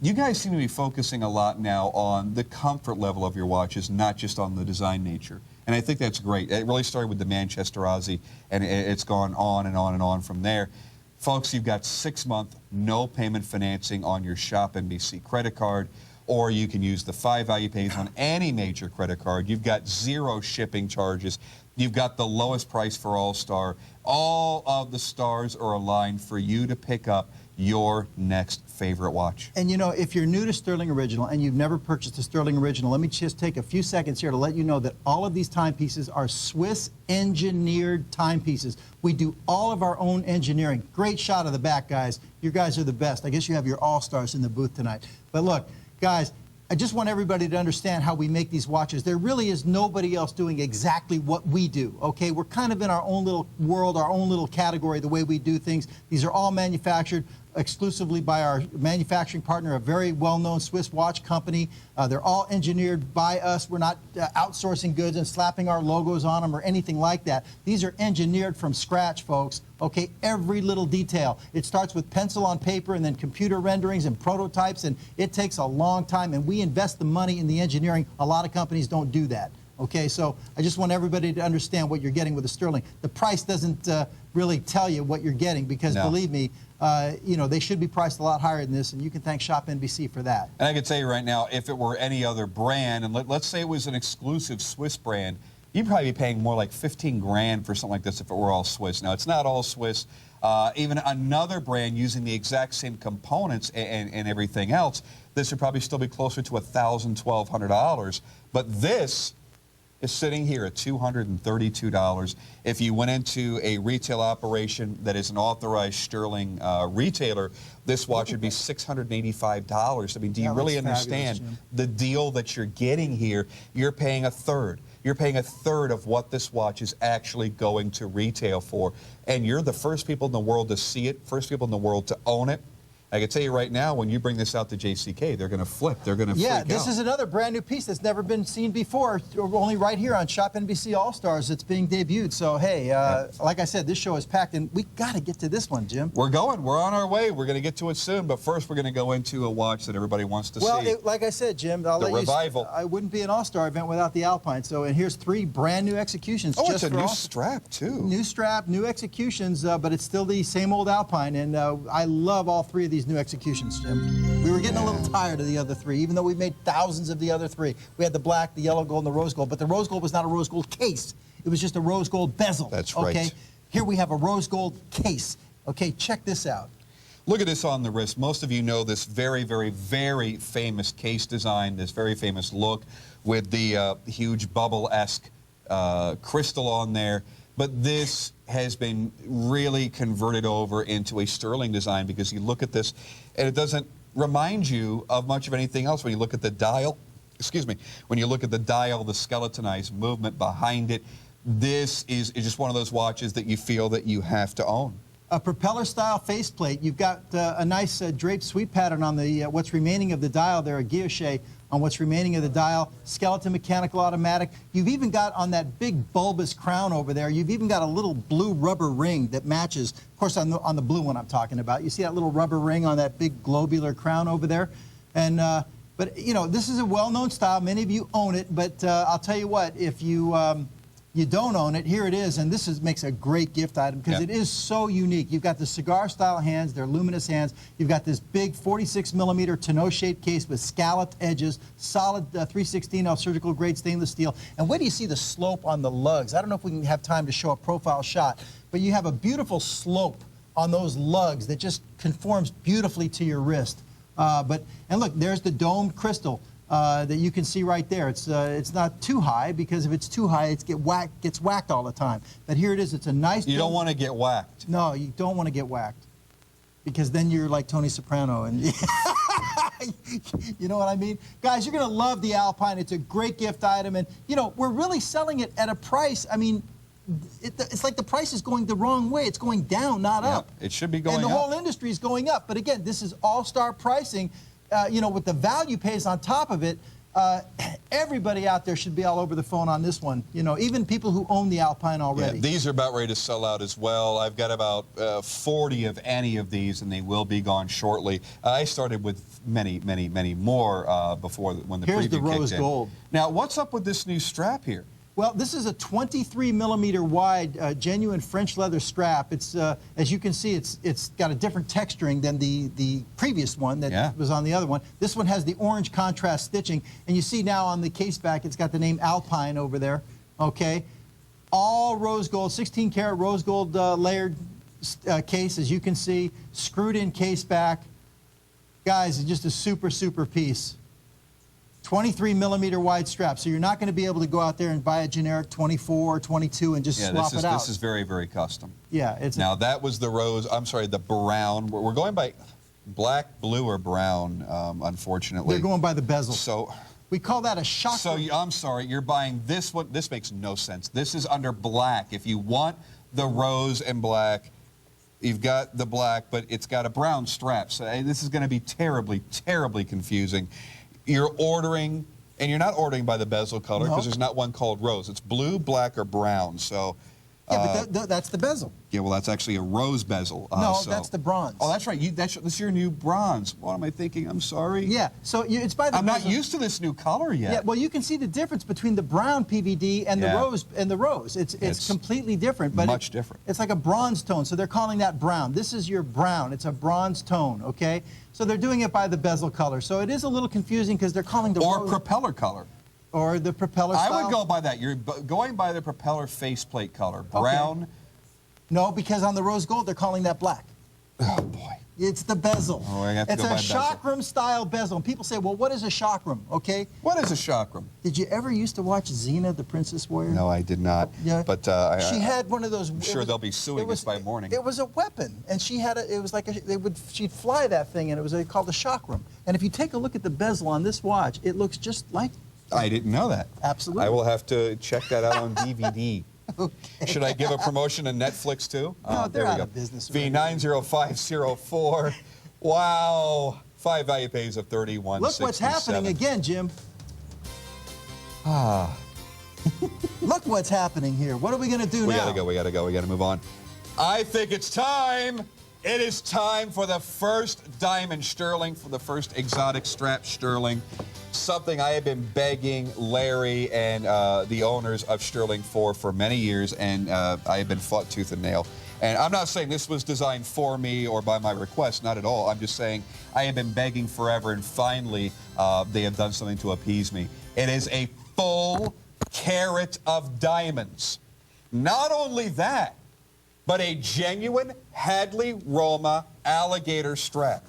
You guys seem to be focusing a lot now on the comfort level of your watches, not just on the design nature. And I think that's great. It really started with the Manchester Aussie, and it's gone on and on and on from there. Folks, you've got 6-month no payment financing on your ShopNBC credit card, or you can use the 5-value pays on any major credit card. You've got 0 shipping charges. You've got the lowest price for All-Star. All of the stars are aligned for you to pick up your next favorite watch. And you know, if you're new to Stuhrling Original and you've never purchased a Stuhrling Original, let me just take a few seconds here to let you know that all of these timepieces are Swiss engineered timepieces. We do all of our own engineering. Great shot of the back, guys. You guys are the best. I guess you have your all-stars in the booth tonight. But look, guys, I just want everybody to understand how we make these watches. There really is nobody else doing exactly what we do, okay? We're kind of in our own little world, our own little category, the way we do things. These are all manufactured exclusively by our manufacturing partner, a very well-known Swiss watch company. They're all engineered by us. We're not outsourcing goods and slapping our logos on them or anything like that. These are engineered from scratch, folks. Okay, every little detail. It starts with pencil on paper and then computer renderings and prototypes, and it takes a long time, and we invest the money in the engineering. A lot of companies don't do that. Okay, so I just want everybody to understand what you're getting with the Stuhrling. The price doesn't really tell you what you're getting because, believe me, you know, they should be priced a lot higher than this, and you can thank ShopNBC for that. And I can tell you right now, if it were any other brand, and let's say it was an exclusive Swiss brand, you'd probably be paying more like 15 grand for something like this if it were all Swiss. Now, it's not all Swiss. Even another brand using the exact same components and everything else, this would probably still be closer to $1,000, $1,200. But this is sitting here at $232. If you went into a retail operation that is an authorized Stuhrling retailer, this watch would be $685. I mean, do you really understand the deal that you're getting here? You're paying a third. You're paying a third of what this watch is actually going to retail for. And you're the first people in the world to see it, first people in the world to own it. I can tell you right now, when you bring this out to JCK, they're going to flip. They're going to freak out. Yeah, this is another brand new piece that's never been seen before, only right here on ShopNBC All-Stars. It's being debuted. So, hey, like I said, this show is packed, and we got to get to this one, Jim. We're going. We're on our way. We're going to get to it soon, but first we're going to go into a watch that everybody wants to see. Well, like I said, Jim, the revival. I wouldn't be an All-Star event without the Alpine. So, and here's 3 brand new executions. Oh, it's a new strap, too. New strap, new executions, but it's still the same old Alpine, and I love all 3 of these new executions, Jim. We were getting a little tired of the other 3, even though we made thousands of the other 3. We had the black, the yellow gold, and the rose gold, but the rose gold was not a rose gold case. It was just a rose gold bezel. That's right. Okay? Here we have a rose gold case. Okay, check this out. Look at this on the wrist. Most of you know this very, very, very famous case design, this very famous look with the huge bubble-esque crystal on there. But this has been really converted over into a Stuhrling design, because you look at this and it doesn't remind you of much of anything else. When you look at the dial, excuse me, when you look at the dial, the skeletonized movement behind it, this is just one of those watches that you feel that you have to own. A propeller-style faceplate. You've got a nice draped sweep pattern on the what's remaining of the dial there, a guilloche on what's remaining of the dial. Skeleton mechanical automatic. You've even got on that big bulbous crown over there, you've even got a little blue rubber ring that matches. Of course, on the blue one I'm talking about. You see that little rubber ring on that big globular crown over there? And but you know, this is a well-known style. Many of you own it, but I'll tell you what, if you you don't own it, here it is, and this makes a great gift item because it is so unique. You've got the cigar-style hands, they're luminous hands. You've got this big 46mm tonneau-shaped case with scalloped edges, solid 316L surgical-grade stainless steel. And where do you see the slope on the lugs? I don't know if we can have time to show a profile shot, but you have a beautiful slope on those lugs that just conforms beautifully to your wrist. And look, there's the domed crystal. That you can see right there. It's not too high, because if it's too high, it gets whacked all the time. But here it is. It's a nice. You don't want to get whacked. No, you don't want to get whacked, because then you're like Tony Soprano, and you know what I mean, guys. You're gonna love the Alpine. It's a great gift item, and you know we're really selling it at a price. I mean, it's like the price is going the wrong way. It's going down, not up. It should be going up. And the whole industry is going up. But again, this is all-star pricing. You know, with the value pays on top of it, everybody out there should be all over the phone on this one. You know, even people who own the Alpine already. Yeah, these are about ready to sell out as well. I've got about 40 of any of these, and they will be gone shortly. I started with many, many, many more before when the Here's preview the rose kicked in. gold. Now, what's up with this new strap here? Well, this is a 23mm wide, genuine French leather strap. It's, as you can see, it's got a different texturing than the previous one that was on the other one. This one has the orange contrast stitching, and you see now on the case back, it's got the name Alpine over there. Okay, all rose gold, 16-karat rose gold layered case, as you can see, screwed in case back. Guys, it's just a super, super piece. 23mm wide strap, so you're not going to be able to go out there and buy a generic 24 or 22 and just swap it out. This is very, very custom. Yeah, it's now that was the rose. I'm sorry, the brown. We're going by black, blue, or brown. Unfortunately, they're going by the bezel. So we call that a shock. So I'm sorry, you're buying this one. This makes no sense. This is under black. If you want the rose and black, you've got the black, but it's got a brown strap. So this is going to be terribly, terribly confusing. You're ordering, and you're not ordering by the bezel color, because there's not one called rose. It's blue, black, or brown. So, yeah, but that's the bezel. Yeah, well, that's actually a rose bezel. No, that's the bronze. Oh, that's right. That's your new bronze. What am I thinking? I'm sorry. Yeah, so it's by the I'm bezel. not used to this new color yet. Yeah, well, you can see the difference between the brown PVD and the rose. It's completely different. But much different. It's like a bronze tone, so they're calling that brown. This is your brown. It's a bronze tone, okay? So they're doing it by the bezel color. So it is a little confusing because they're calling the or rose, propeller color. Or the propeller style. I would go by that. You're going by the propeller faceplate color. Brown. Okay. No, because on the rose gold, they're calling that black. Oh, boy. It's the bezel. Oh, I have to it's go by a chakram style bezel. And people say, well, what is a chakram, okay? What is a chakram? Did you ever used to watch Xena, the Princess Warrior? No, I did not. Yeah. But she had one of those. I'm sure they'll be suing us by morning. It was a weapon, and she had it was like she'd fly that thing, and it was called a chakram. And if you take a look at the bezel on this watch, it looks just like. I didn't know that. Absolutely. I will have to check that out on DVD. Okay. Should I give a promotion to Netflix too? No, they're there we out go. of business. V90504. Wow. 5 value pays of 31. Look what's happening again, Jim. Look what's happening here. What are we going to do now? We got to go. We got to move on. I think it's time. It is time for the first diamond Stuhrling, for the first exotic strap Stuhrling. Something I have been begging Larry and the owners of Stuhrling for many years, and I have been fought tooth and nail. And I'm not saying this was designed for me or by my request, not at all. I'm just saying I have been begging forever, and finally they have done something to appease me. It is a full carat of diamonds. Not only that, but a genuine Hadley Roma alligator strap.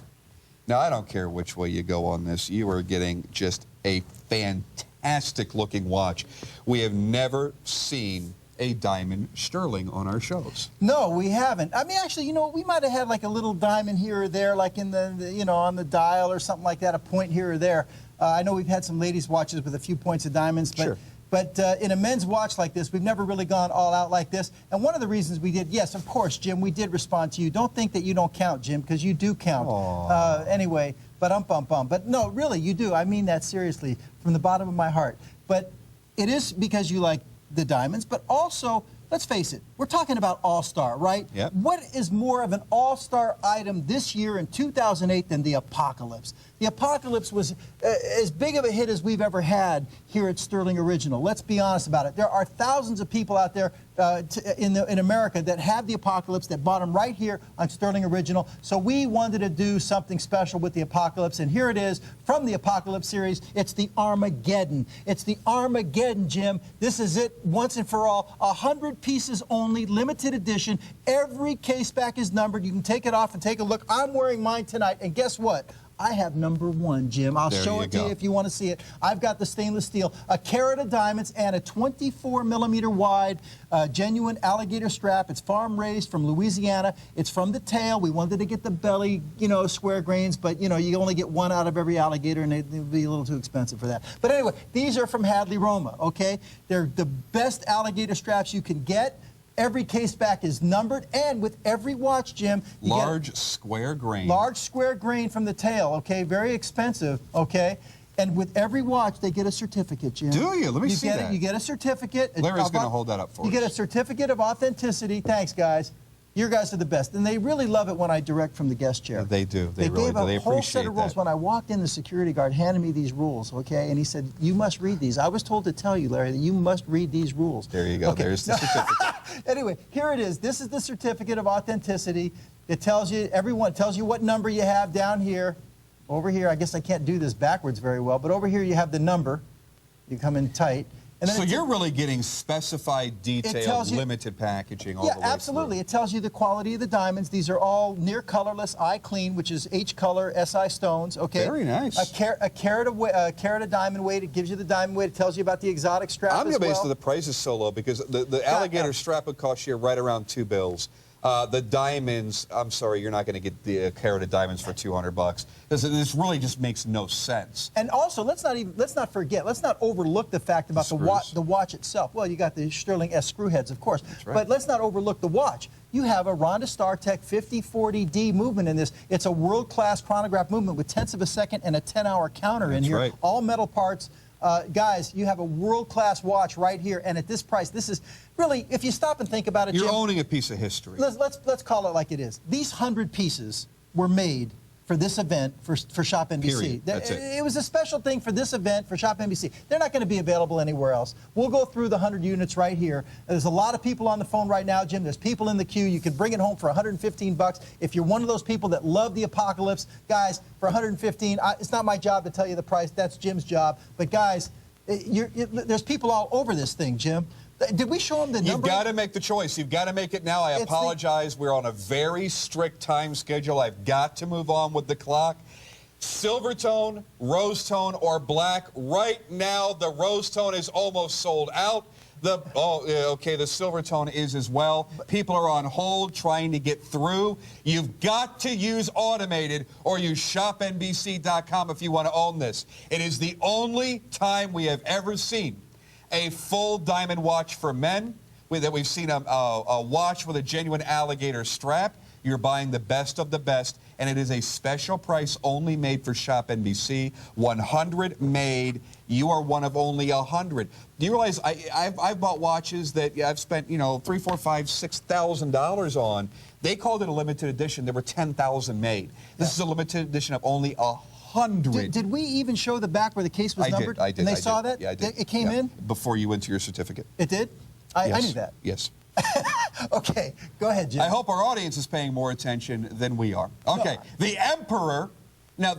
Now, I don't care which way you go on this. You are getting just a fantastic looking watch. We have never seen a diamond Stuhrling on our shows. No, we haven't. I mean, actually, you know, we might have had like a little diamond here or there, like in the you know, on the dial or something like that, a point here or there. I know we've had some ladies' watches with a few points of diamonds, but sure. But in a men's watch like this, we've never really gone all out like this. And one of the reasons we did, yes, of course, Jim, we did respond to you. Don't think that you don't count, Jim, because you do count. Anyway, but no, really, you do. I mean that seriously, from the bottom of my heart. But it is because you like the diamonds, but also, let's face it, we're talking about All-Star, right? Yep. What is more of an All-Star item this year in 2008 than the Apocalypse? The Apocalypse was as big of a hit as we've ever had here at Stuhrling Original. Let's be honest about it. There are thousands of people out there in America that have the Apocalypse, that bought them right here on Stuhrling Original. So we wanted to do something special with the Apocalypse, and here it is from the Apocalypse series. It's the Armageddon. It's the Armageddon, Jim. This is it once and for all. 100 pieces only, limited edition. Every case back is numbered. You can take it off and take a look. I'm wearing mine tonight, and guess what? I have number one, Jim. I'll show it to you if you want to see it. I've got the stainless steel, a carat of diamonds, and a 24-millimeter wide genuine alligator strap. It's farm raised from Louisiana. It's from the tail. We wanted to get the belly, you know, square grains, but, you know, you only get one out of every alligator, and it would be a little too expensive for that. But anyway, these are from Hadley Roma, okay? They're the best alligator straps you can get. Every case back is numbered, and with every watch, Jim, you large square grain. Large square grain from the tail, okay? Very expensive, okay? And with every watch, they get a certificate, Jim. Do you? Let me see that. You get a certificate. Larry's going to hold that up for us. You get a certificate of authenticity. Thanks, guys. You guys are the best. And they really love it when I direct from the guest chair. They do. They really gave do. They a whole appreciate set of rules. that. When I walked in, the security guard handed me these rules, okay? And he said, you must read these. I was told to tell you, Larry, that you must read these rules. There you go. Okay. There's the certificate. Anyway, here it is. This is the certificate of authenticity. It tells you, everyone tells you what number you have down here. Over here, I guess I can't do this backwards very well, but over here you have the number. You come in tight. And then So you're really getting specified, detailed, you, limited packaging all the way absolutely. through. It tells you the quality of the diamonds. These are all near colorless, eye clean, which is H color SI stones. Okay. Very nice. A carat of diamond weight. It gives you the diamond weight. It tells you about the exotic strap I'm as well. amazed that the price is so low because the alligator strap would cost you right around $2. The diamonds, I'm sorry, you're not going to get the carat of diamonds for $200. This really just makes no sense. And also, let's not forget, let's not overlook the fact about the watch itself. Well, you got the Stuhrling S screw heads, of course. That's right. But let's not overlook the watch. You have a Ronda StarTech 5040D movement in this. It's a world-class chronograph movement with tenths of a second and a 10-hour counter in here. Right. All metal parts. Guys, you have a world-class watch right here, and at this price, this is really, if you stop and think about it, You're Jim, owning a piece of history. let's call it like it is. These 100 pieces were made for this event for ShopNBC. Period. That's it. It was a special thing for this event for ShopNBC. They're not going to be available anywhere else. We'll go through the 100 units right here. There's a lot of people on the phone right now, Jim. There's people in the queue. You can bring it home for $115. If you're one of those people that love the Apocalypse, guys, for $115, it's not my job to tell you the price. That's Jim's job. But guys, there's people all over this thing, Jim. Did we show them the number? You've got to make the choice. You've got to make it now. I apologize. We're on a very strict time schedule. I've got to move on with the clock. Silver tone, rose tone, or black. Right now, the rose tone is almost sold out. The silver tone is as well. People are on hold trying to get through. You've got to use automated or use ShopNBC.com if you want to own this. It is the only time we have ever seen a full diamond watch for men, that we've seen a watch with a genuine alligator strap. You're buying the best of the best, and it is a special price only made for ShopNBC. 100 made. You are one of only 100. Do you realize I've bought watches that I've spent, you know, $3,000, $4,000, $5,000, $6,000 on. They called it a limited edition. There were 10,000 made. This is a limited edition of only 100. Did we even show the back where the case was numbered? I did. And they I saw did. that? Yeah, I did. It came in? Before you went to your certificate. It did? I knew that. Yes. Okay, go ahead, Jim. I hope our audience is paying more attention than we are. Okay, No. the Emperor. Now,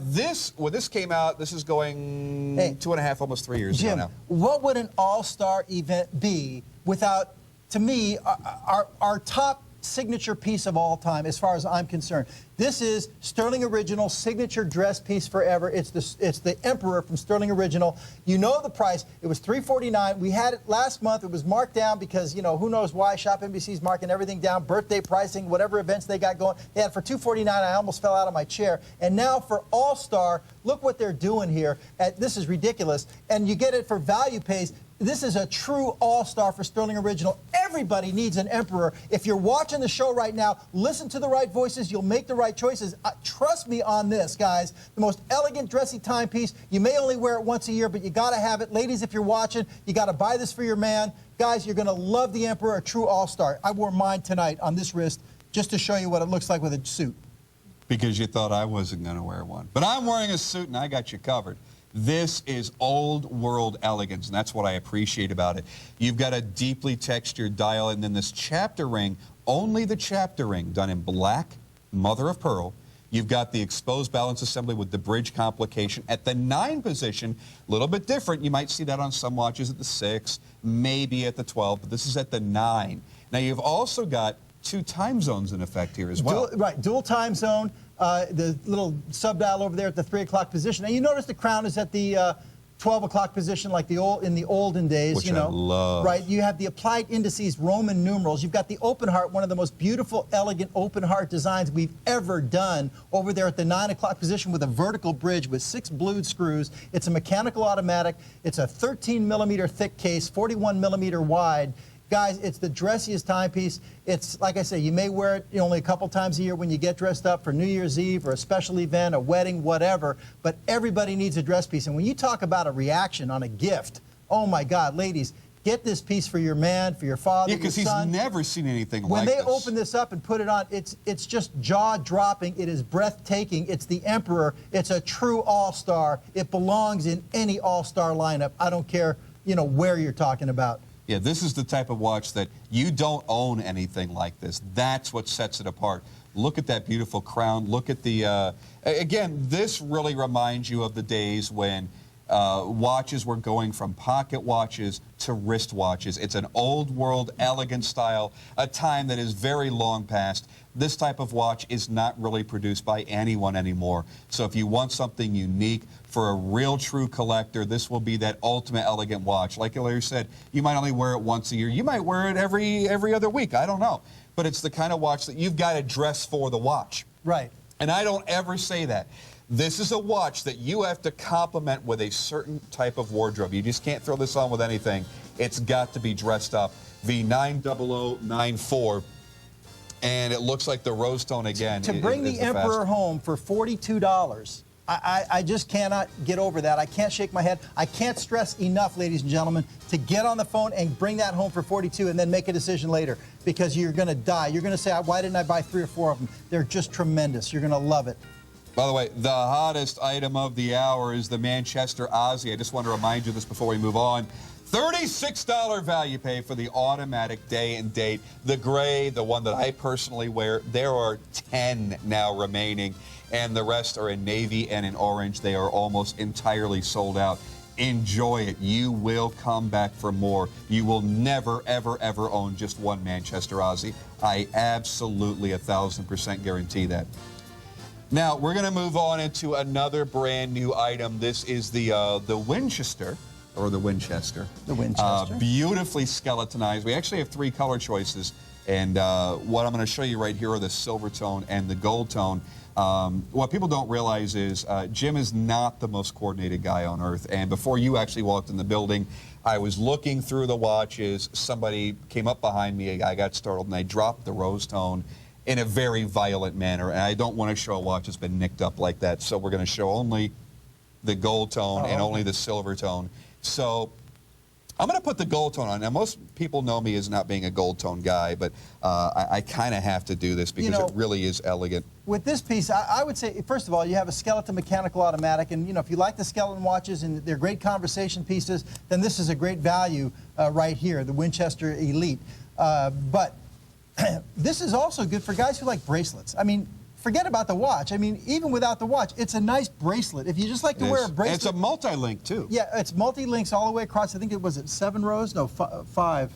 when this came out, this is going 2.5, almost 3 years ago Jim, now. what would an all-star event be without, to me, our top signature piece of all time, as far as I'm concerned. This is Stuhrling Original signature dress piece forever. It's the Emperor from Stuhrling Original. You know the price. It was $349. We had it last month. It was marked down because, you know, who knows why. ShopNBC's marking everything down. Birthday pricing, whatever events they got going. They had it for $249. I almost fell out of my chair. And now for All-Star, look what they're doing here. This is ridiculous. And you get it for value pays. This is a true all-star for Stuhrling Original. Everybody needs an Emperor. If you're watching the show right now, listen to the right voices. You'll make the right choices. Trust me on this, guys. The most elegant, dressy timepiece. You may only wear it once a year, but you got to have it. Ladies, if you're watching, you got to buy this for your man. Guys, you're going to love the Emperor, a true all-star. I wore mine tonight on this wrist just to show you what it looks like with a suit. Because you thought I wasn't going to wear one. But I'm wearing a suit, and I got you covered. This is old world elegance, and that's what I appreciate about it. You've got a deeply textured dial, and then this chapter ring, only the chapter ring, done in black, mother of pearl. You've got the exposed balance assembly with the bridge complication at the 9 position, a little bit different. You might see that on some watches at the 6, maybe at the 12, but this is at the 9. Now, you've also got 2 time zones in effect here as well. Dual time zone. The little sub-dial over there at the 3 o'clock position. And you notice the crown is at the 12 o'clock position like in the olden days. Which you know, I love. Right, you have the applied indices, Roman numerals. You've got the open heart, one of the most beautiful, elegant open heart designs we've ever done over there at the 9 o'clock position with a vertical bridge with 6 blued screws. It's a mechanical automatic. It's a 13 millimeter thick case, 41 millimeter wide. Guys, it's the dressiest timepiece. It's, like I say, you may wear it only a couple times a year when you get dressed up for New Year's Eve or a special event, a wedding, whatever, but everybody needs a dress piece. And when you talk about a reaction on a gift, oh my God, ladies, get this piece for your man, for your father, Yeah, because he's never seen anything like this. When this. they open this up and put it on, it's just jaw-dropping. It is breathtaking. It's the Emperor. It's a true all-star. It belongs in any all-star lineup. I don't care, where you're talking about. Yeah, this is the type of watch that you don't own anything like this. That's what sets it apart. Look at that beautiful crown. Look at the, again, this really reminds you of the days when watches were going from pocket watches to wrist watches. It's an old world, elegant style, a time that is very long past. This type of watch is not really produced by anyone anymore. So if you want something unique for a real true collector, this will be that ultimate elegant watch. Like Larry said, you might only wear it once a year. You might wear it every other week. I don't know. But it's the kind of watch that you've got to dress for the watch. Right. And I don't ever say that. This is a watch that you have to complement with a certain type of wardrobe. You just can't throw this on with anything. It's got to be dressed up. The 90094, and it looks like the rose tone again. To bring the Emperor home for $42, I just cannot get over that. I can't shake my head. I can't stress enough, ladies and gentlemen, to get on the phone and bring that home for $42 and then make a decision later, because you're going to die. You're going to say, why didn't I buy 3 or 4 of them? They're just tremendous. You're going to love it. By the way, the hottest item of the hour is the Manchester Aussie. I just want to remind you this before we move on. $36 value pay for the automatic day and date. The gray, the one that I personally wear, there are 10 now remaining, and the rest are in navy and in orange. They are almost entirely sold out. Enjoy it. You will come back for more. You will never, ever, ever own just one Manchester Aussie. I absolutely 1,000% guarantee that. Now, we're going to move on into another brand new item. This is the Winchester, or the Winchester. The Winchester. Beautifully skeletonized. We actually have 3 color choices, and what I'm going to show you right here are the silver tone and the gold tone. What people don't realize is Jim is not the most coordinated guy on earth, and before you actually walked in the building, I was looking through the watches. Somebody came up behind me. I got startled, and I dropped the rose tone in a very violent manner, and I don't want to show a watch that's been nicked up like that, so we're going to show only the gold tone and only the silver tone. So I'm going to put the gold tone on. Now, most people know me as not being a gold tone guy, but I kind of have to do this because it really is elegant. With this piece, I would say, first of all, you have a Skelton mechanical automatic, and if you like the Skelton watches and they're great conversation pieces, then this is a great value right here, the Winchester Elite. But this is also good for guys who like bracelets. I mean, forget about the watch. I mean, even without the watch, it's a nice bracelet. If you just like to wear a bracelet. It's a multi-link, too. Yeah, it's multi-links all the way across. I think it was 7 rows? No, 5.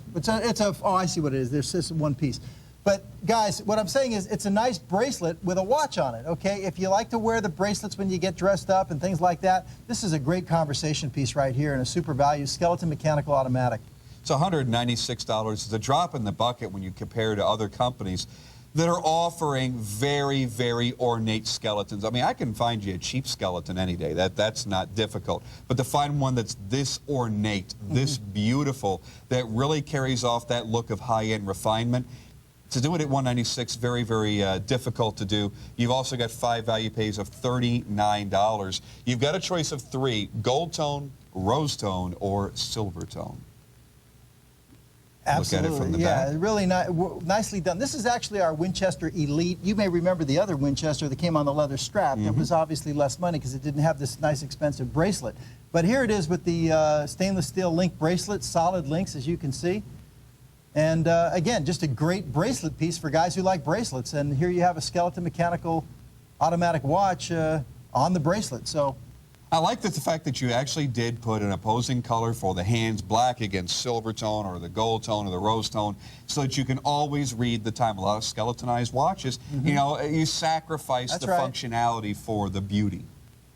Oh, I see what it is. There's just one piece. But guys, what I'm saying is it's a nice bracelet with a watch on it, okay? If you like to wear the bracelets when you get dressed up and things like that, this is a great conversation piece right here and a super value Skelton mechanical automatic. It's $196. It's a drop in the bucket when you compare to other companies that are offering very, very ornate skeletons. I mean, I can find you a cheap skeleton any day. That's not difficult. But to find one that's this ornate, this beautiful, that really carries off that look of high-end refinement, to do it at $196, very, very difficult to do. You've also got 5 value pays of $39. You've got a choice of 3, gold tone, rose tone, or silver tone. Absolutely, look at it from the yeah, back. really nicely done. This is actually our Winchester Elite. You may remember the other Winchester that came on the leather strap. That was obviously less money because it didn't have this nice expensive bracelet. But here it is with the stainless steel link bracelet, solid links as you can see. And again, just a great bracelet piece for guys who like bracelets. And here you have a Skelton mechanical automatic watch on the bracelet. So I like the fact that you actually did put an opposing color for the hands, black against silver tone or the gold tone or the rose tone, so that you can always read the time. A lot of skeletonized watches, you know, you sacrifice the functionality for the beauty.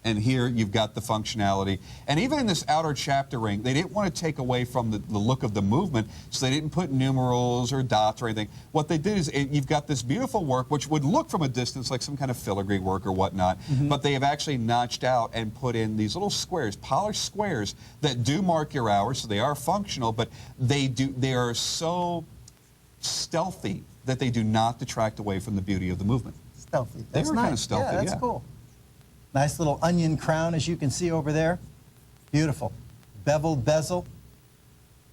And here you've got the functionality. And even in this outer chapter ring, they didn't want to take away from the look of the movement, so they didn't put numerals or dots or anything. What they did is you've got this beautiful work, which would look from a distance like some kind of filigree work or whatnot, but they have actually notched out and put in these little squares, polished squares, that do mark your hours, so they are functional, but they are so stealthy that they do not detract away from the beauty of the movement. stealthy. They That's were nice. kind of stealthy, yeah, that's cool. Nice little onion crown, as you can see over there. Beautiful. Beveled bezel.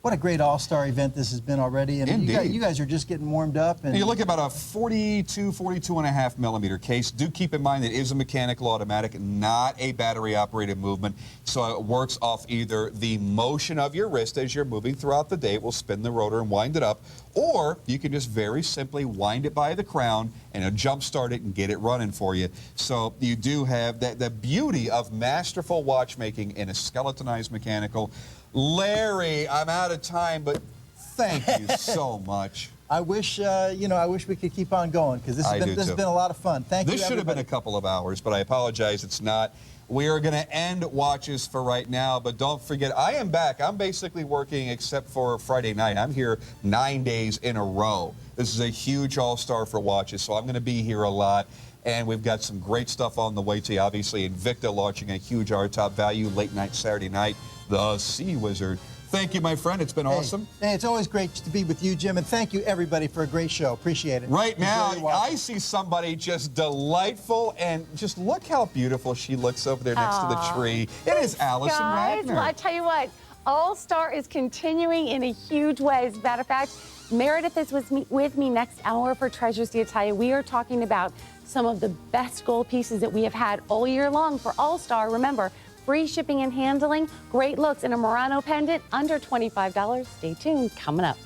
What a great all-star event this has been already. And Indeed. you guys are just getting warmed up. And you look at about a 42.5 millimeter case. Do keep in mind it is a mechanical automatic, not a battery-operated movement. So it works off either the motion of your wrist as you're moving throughout the day. It will spin the rotor and wind it up. Or you can just very simply wind it by the crown and it'll jump start it and get it running for you. So you do have the beauty of masterful watchmaking in a skeletonized mechanical. Larry, I'm out of time, but thank you so much. I wish, I wish we could keep on going because this has been a lot of fun. Thank you, This should have been a couple of hours, but I apologize, it's not. We are going to end Watches for right now, but don't forget, I am back. I'm basically working except for Friday night. I'm here 9 days in a row. This is a huge all-star for Watches, so I'm going to be here a lot. And we've got some great stuff on the way to you. Obviously, Invicta launching a huge R-top value late night Saturday night. The Sea Wizard. Thank you, my friend. It's been awesome. Hey, it's always great to be with you, Jim, and thank you, everybody, for a great show. Appreciate it. Right now, I see somebody just delightful, and just look how beautiful she looks over there next to the tree. It is Allison Wagner. Well, I tell you what, All-Star is continuing in a huge way. As a matter of fact, Meredith is with me next hour for Treasures d'Italia. We are talking about some of the best gold pieces that we have had all year long for All-Star. Remember, free shipping and handling, great looks, and a Murano pendant under $25. Stay tuned. Coming up.